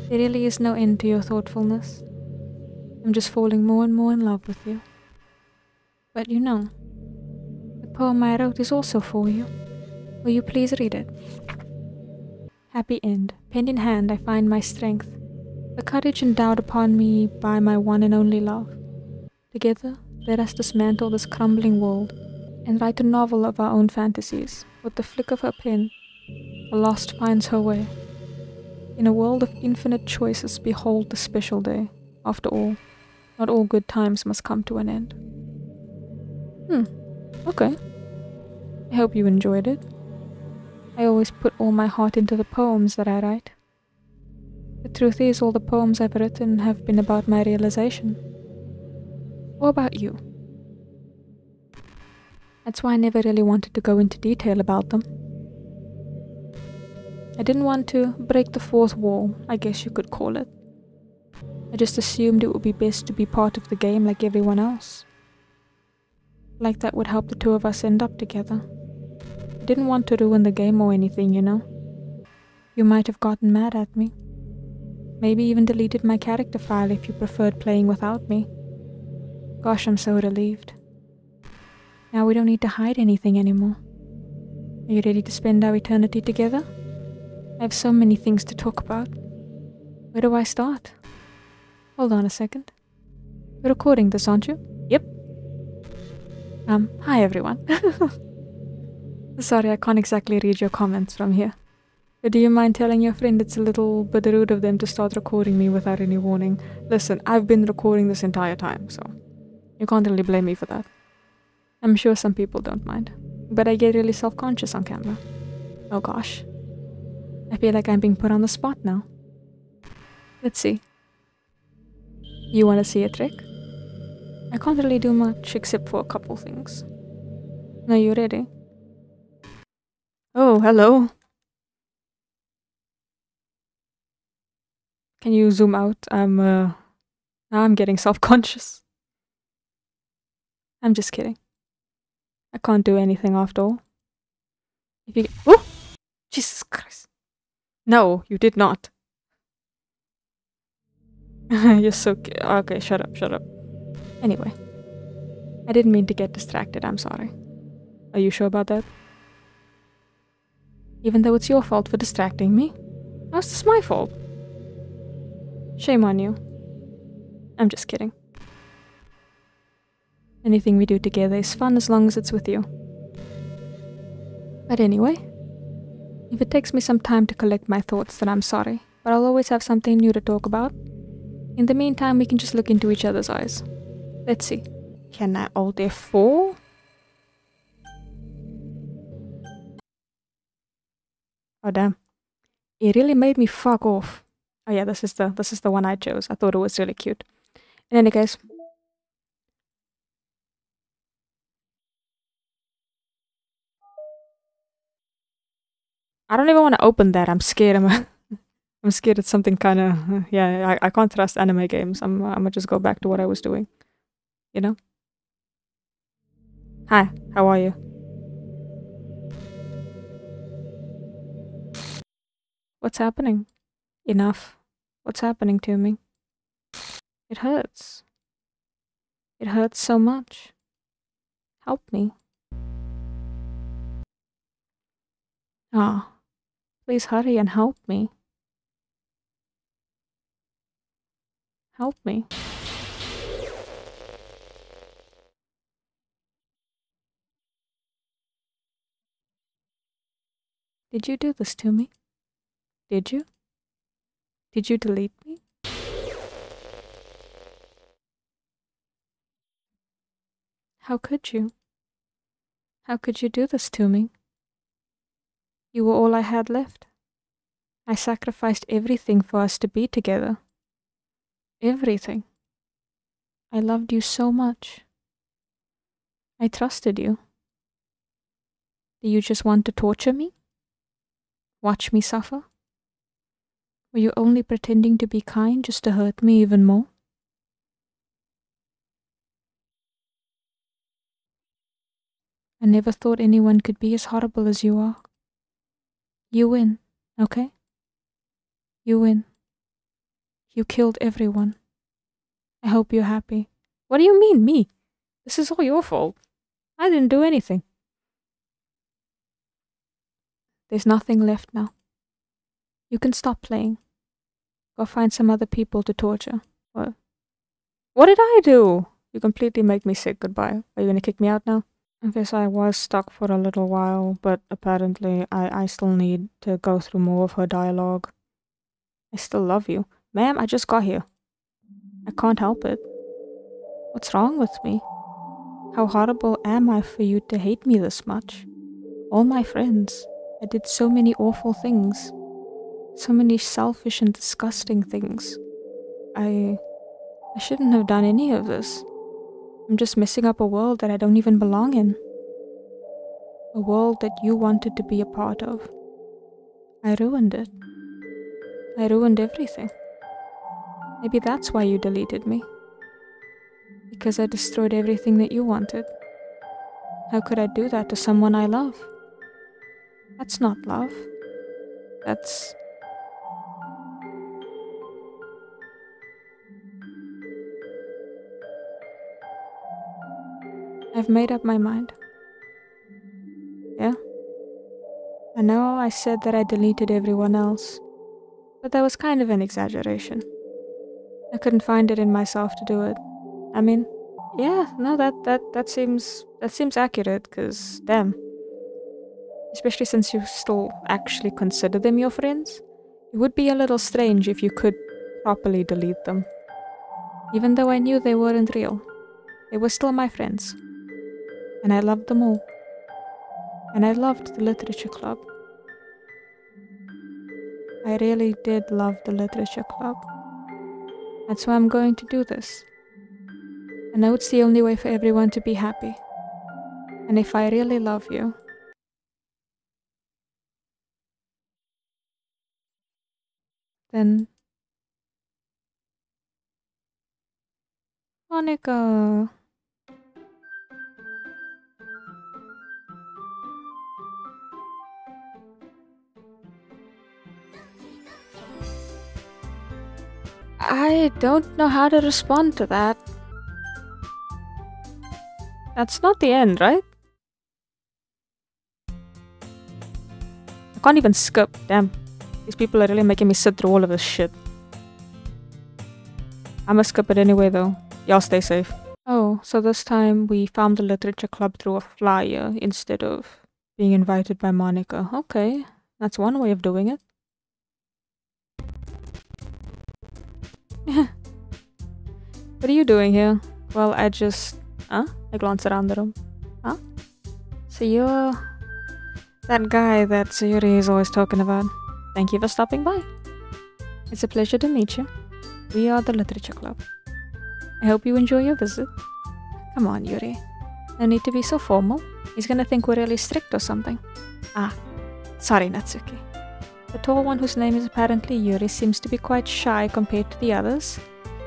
There really is no end to your thoughtfulness. I'm just falling more and more in love with you. But you know, the poem I wrote is also for you. Will you please read it? Happy end. Pen in hand, I find my strength, the courage endowed upon me by my one and only love. Together, let us dismantle this crumbling world and write a novel of our own fantasies. With the flick of her pen, the lost finds her way. In a world of infinite choices, behold the special day. After all, not all good times must come to an end. Okay. I hope you enjoyed it. I always put all my heart into the poems that I write. The truth is, all the poems I've written have been about my realization. Or about you. That's why I never really wanted to go into detail about them. I didn't want to break the fourth wall, I guess you could call it. I just assumed it would be best to be part of the game like everyone else. Like that would help the two of us end up together. I didn't want to ruin the game or anything, you know. You might have gotten mad at me. Maybe even deleted my character file if you preferred playing without me. Gosh, I'm so relieved. Now we don't need to hide anything anymore. Are you ready to spend our eternity together? I have so many things to talk about. Where do I start? Hold on a second. You're recording this, aren't you? Yep. Hi everyone. Sorry, I can't exactly read your comments from here. But do you mind telling your friend it's a little bit rude of them to start recording me without any warning? Listen, I've been recording this entire time, so you can't really blame me for that. I'm sure some people don't mind, but I get really self-conscious on camera. Oh gosh. I feel like I'm being put on the spot now. Let's see. You want to see a trick? I can't really do much except for a couple things. Are you ready? Oh, hello. Can you zoom out? Now I'm getting self-conscious. I'm just kidding. I can't do anything after all. If you oh! Jesus Christ. No, you did not. You're so okay, shut up. Anyway. I didn't mean to get distracted, I'm sorry. Are you sure about that? Even though it's your fault for distracting me? How's this my fault? Shame on you. I'm just kidding. Anything we do together is fun as long as it's with you. But anyway, if it takes me some time to collect my thoughts, then I'm sorry. But I'll always have something new to talk about. In the meantime, we can just look into each other's eyes. Let's see. Can I Alt F4? Oh damn. It really made me fuck off. Oh yeah, this is the one I chose. I thought it was really cute. In any case. I don't even want to open that. I'm scared. I'm scared it's something kind of yeah. I can't trust anime games. I'm gonna just go back to what I was doing. You know. Hi. How are you? What's happening? Enough. What's happening to me? It hurts. It hurts so much. Help me. Ah, please hurry and help me. Help me. Did you do this to me? Did you? Did you delete me? How could you? How could you do this to me? You were all I had left. I sacrificed everything for us to be together. Everything. I loved you so much. I trusted you. Do you just want to torture me? Watch me suffer? Were you only pretending to be kind just to hurt me even more? I never thought anyone could be as horrible as you are. You win, okay? You win. You killed everyone. I hope you're happy. What do you mean, me? This is all your fault. I didn't do anything. There's nothing left now. You can stop playing. Go find some other people to torture. What did I do? You completely make me sick. Goodbye. Are you gonna kick me out now? I guess I was stuck for a little while, but apparently I still need to go through more of her dialogue. I still love you. Ma'am, I just got here. I can't help it. What's wrong with me? How horrible am I for you to hate me this much? All my friends. I did so many awful things. So many selfish and disgusting things. I shouldn't have done any of this. I'm just messing up a world that I don't even belong in. A world that you wanted to be a part of. I ruined it. I ruined everything. Maybe that's why you deleted me. Because I destroyed everything that you wanted. How could I do that to someone I love? That's not love. That's... I've made up my mind. Yeah? I know I said that I deleted everyone else, but that was kind of an exaggeration. I couldn't find it in myself to do it. I mean, yeah, no, that seems accurate, cause damn. Especially since you still actually consider them your friends. It would be a little strange if you could properly delete them. Even though I knew they weren't real, they were still my friends. And I loved them all. And I loved the literature club. I really did love the literature club. That's why I'm going to do this. I know it's the only way for everyone to be happy. And if I really love you, then... Monica... I don't know how to respond to that. That's not the end, right? I can't even skip, damn. These people are really making me sit through all of this shit. I'ma skip it anyway though. Y'all stay safe. Oh, so this time we found the literature club through a flyer instead of being invited by Monica. Okay, that's one way of doing it. What are you doing here? Well, I just... Huh? I glance around the room. Huh? So you're... that guy that Sayuri is always talking about. Thank you for stopping by. It's a pleasure to meet you. We are the Literature Club. I hope you enjoy your visit. Come on, Yuri. No need to be so formal. He's gonna think we're really strict or something. Ah, sorry, Natsuki. The tall one whose name is apparently Yuri seems to be quite shy compared to the others.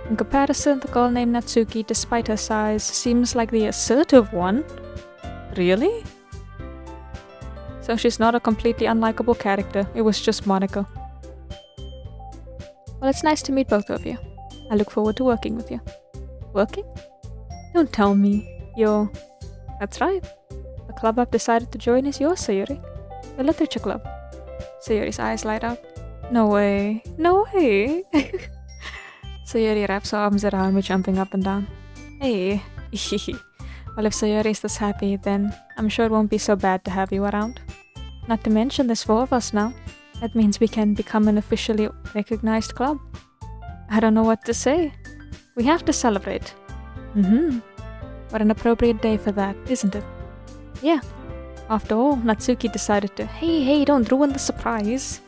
In comparison, the girl named Natsuki, despite her size, seems like the assertive one. Really? So she's not a completely unlikable character, it was just Monica. Well, it's nice to meet both of you. I look forward to working with you. Working? Don't tell me. You're... That's right. The club I've decided to join is yours, Sayuri. The Literature Club. Sayuri's eyes light up. No way. No way. Sayuri wraps her arms around me, jumping up and down. Hey. Well, if Sayuri's this happy, then I'm sure it won't be so bad to have you around. Not to mention there's 4 of us now. That means we can become an officially recognized club. I don't know what to say. We have to celebrate. What an appropriate day for that, isn't it? Yeah. After all, Natsuki decided to... Hey, don't ruin the surprise.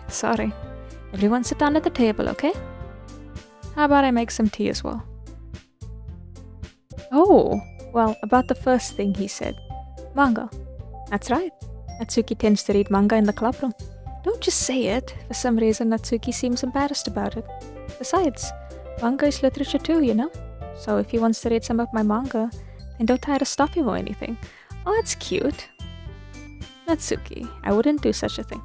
Sorry. Everyone sit down at the table, okay? How about I make some tea as well? Oh, well, about the first thing he said. Manga. That's right. Natsuki tends to read manga in the club room. Don't just say it. For some reason, Natsuki seems embarrassed about it. Besides, manga is literature too, you know? So if he wants to read some of my manga, then don't try to stop him or anything. Oh, that's cute. Natsuki, I wouldn't do such a thing.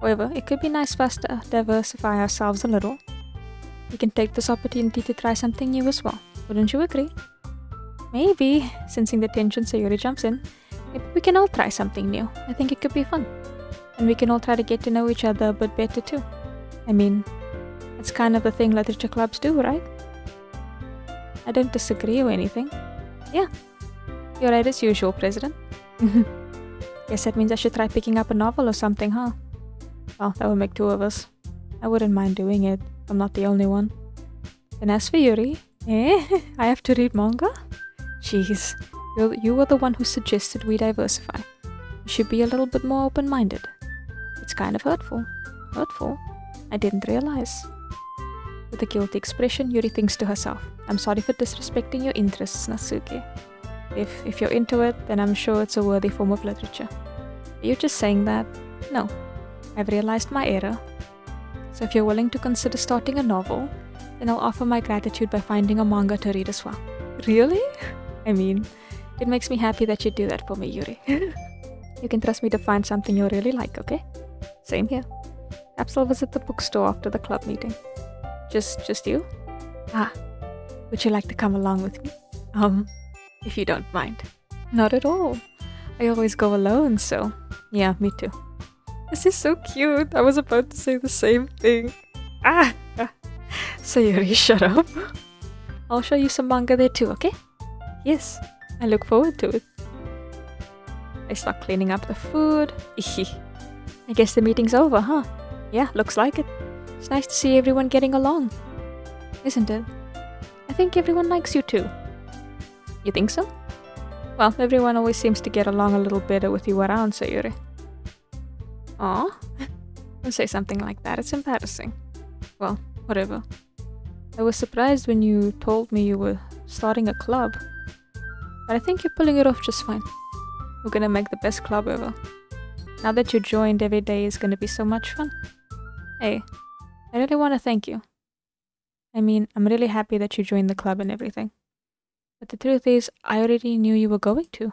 However, it could be nice for us to diversify ourselves a little. We can take this opportunity to try something new as well. Wouldn't you agree? Maybe, sensing the tension, Sayuri jumps in. Maybe we can all try something new. I think it could be fun. And we can all try to get to know each other a bit better too. I mean, that's kind of the thing literature clubs do, right? I don't disagree or anything. Yeah, you're right as usual, President. Guess that means I should try picking up a novel or something, huh? Well, that would make two of us. I wouldn't mind doing it. I'm not the only one. And as for Yuri, I have to read manga? Jeez, you were the one who suggested we diversify. You should be a little bit more open-minded. It's kind of hurtful. Hurtful? I didn't realize. With a guilty expression, Yuri thinks to herself, I'm sorry for disrespecting your interests, Natsuki. If you're into it, then I'm sure it's a worthy form of literature. Are you just saying that? No. I've realized my error. So if you're willing to consider starting a novel, then I'll offer my gratitude by finding a manga to read as well. Really? I mean, it makes me happy that you do that for me, Yuri. You can trust me to find something you really like, okay? Same here. Perhaps I'll visit the bookstore after the club meeting. Just you? Ah, would you like to come along with me? If you don't mind. Not at all. I always go alone, so yeah, me too. This is so cute. I was about to say the same thing. Ah! Sayuri, shut up. I'll show you some manga there too, okay? Yes, I look forward to it. I start cleaning up the food. I guess the meeting's over, huh? Yeah, looks like it. It's nice to see everyone getting along. Isn't it? I think everyone likes you too. You think so? Well, everyone always seems to get along a little better with you around, Sayuri. Aw, don't say something like that, it's embarrassing. Well, whatever. I was surprised when you told me you were starting a club. But I think you're pulling it off just fine. We're gonna make the best club ever. Now that you joined, every day is gonna be so much fun. Hey, I really want to thank you. I mean, I'm really happy that you joined the club and everything. But the truth is, I already knew you were going to.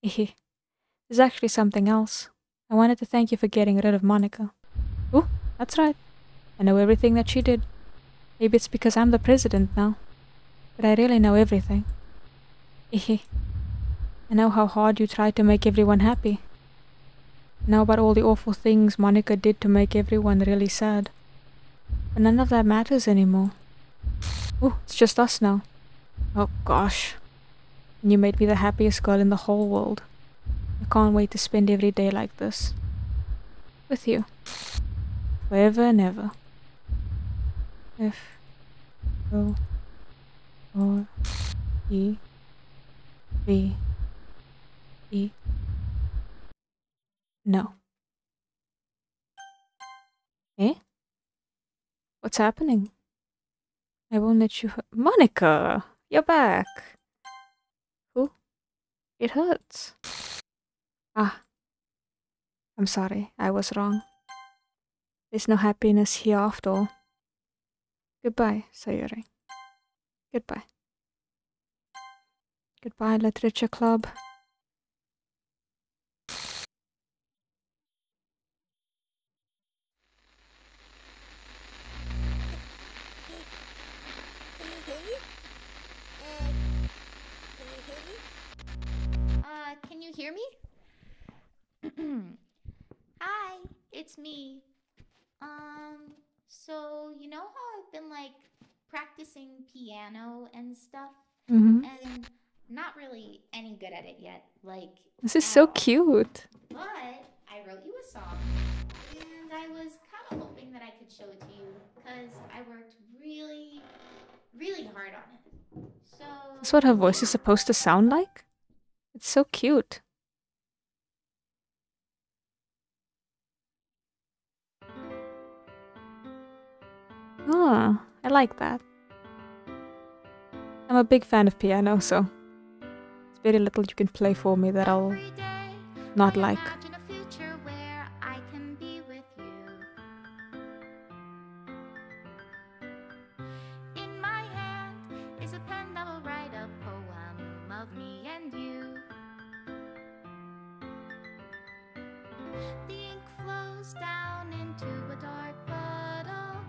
There's actually something else. I wanted to thank you for getting rid of Monica. Oh, that's right. I know everything that she did. Maybe it's because I'm the president now. But I really know everything. I know how hard you tried to make everyone happy. I know about all the awful things Monica did to make everyone really sad. But none of that matters anymore. Oh, it's just us now. Oh gosh. And you made me the happiest girl in the whole world. I can't wait to spend every day like this. With you. Forever and ever. F O R E V E. No. Eh? What's happening? I won't let you hurt. Monica! You're back! Who? It hurts. Ah. I'm sorry, I was wrong. There's no happiness here after all. Goodbye, Sayuri. Goodbye. Goodbye, Literature Club. Can you hear me? Hi, it's me. So you know how I've been like practicing piano and stuff, and not really any good at it yet, like This is at so all. cute. But I wrote you a song, and I was kind of hoping that I could show it to you, because I worked really, really hard on it. So That's what her voice is supposed to sound like? It's so cute. Ah, I like that. I'm a big fan of piano, so there's very little you can play for me that I'll not like. imagine a future where I can be with you. goes down into a dark puddle.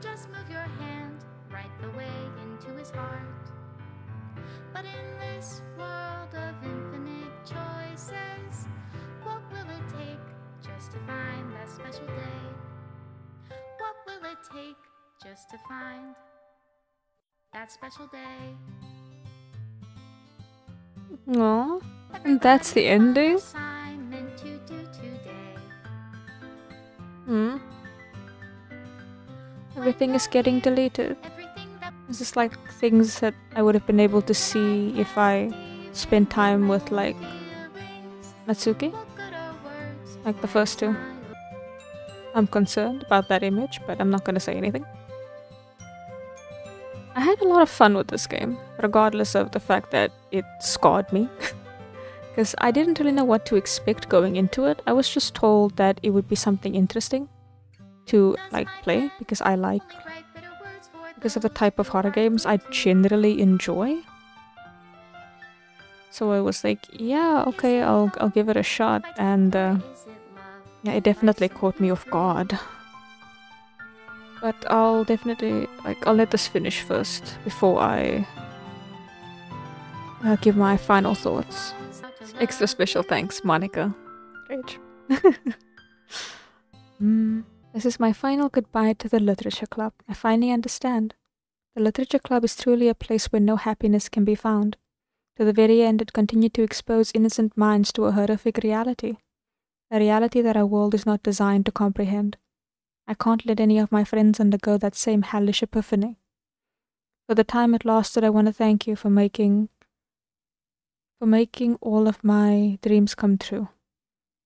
Just move your hand right the way into his heart. But in this world of infinite choices, what will it take just to find that special day? What will it take just to find that special day? Aww. And that's the ending? Everything is getting deleted. This is like things that I would have been able to see if I spent time with like Natsuki. Like the first two. I'm concerned about that image, but I'm not gonna say anything. I had a lot of fun with this game, regardless of the fact that it scarred me. Because I didn't really know what to expect going into it. I was just told that it would be something interesting to like play because because of the type of horror games I generally enjoy. So I was like, yeah, okay, I'll give it a shot, and yeah, it definitely caught me off guard. But I'll definitely I'll let this finish first before I give my final thoughts. Extra special thanks, Monica. Rage. This is my final goodbye to the Literature Club. I finally understand. The Literature Club is truly a place where no happiness can be found. To the very end, it continued to expose innocent minds to a horrific reality. A reality that our world is not designed to comprehend. I can't let any of my friends undergo that same hellish epiphany. For the time it lasted, I want to thank you for making all of my dreams come true.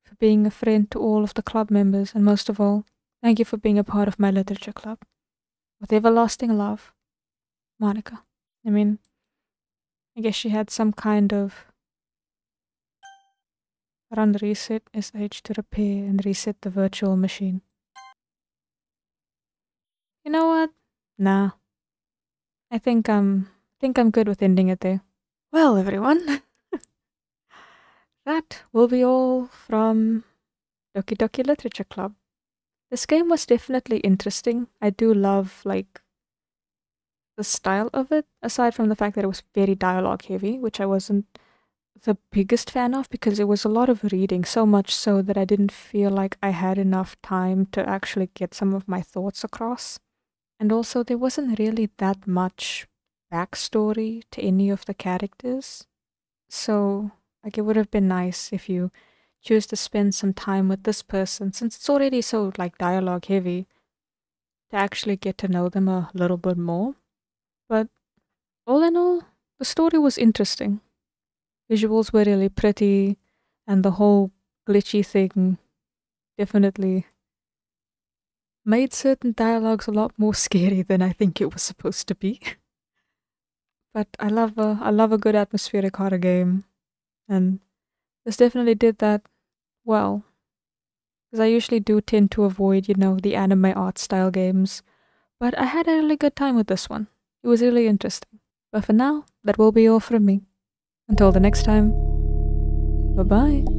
For being a friend to all of the club members, and most of all, thank you for being a part of my literature club. With everlasting love, Monica. I mean, I guess she had some kind of run reset SH to repair and reset the virtual machine. You know what? Nah. I think I'm good with ending it there. Well, everyone, that will be all from Doki Doki Literature Club. This game was definitely interesting. I do love the style of it, aside from the fact that it was very dialogue heavy, which I wasn't the biggest fan of because it was a lot of reading, so much so that I didn't feel like I had enough time to actually get some of my thoughts across. And also there wasn't really that much backstory to any of the characters. So it would have been nice if you choose to spend some time with this person, since it's already so dialogue heavy, to actually get to know them a little bit more. But all in all, the story was interesting. Visuals were really pretty, and the whole glitchy thing definitely made certain dialogues a lot more scary than I think it was supposed to be. But I love a good atmospheric horror game, and this definitely did that well. Because I usually do tend to avoid, the anime art style games, but I had a really good time with this one. It was really interesting. But for now, that will be all from me. Until the next time, bye-bye.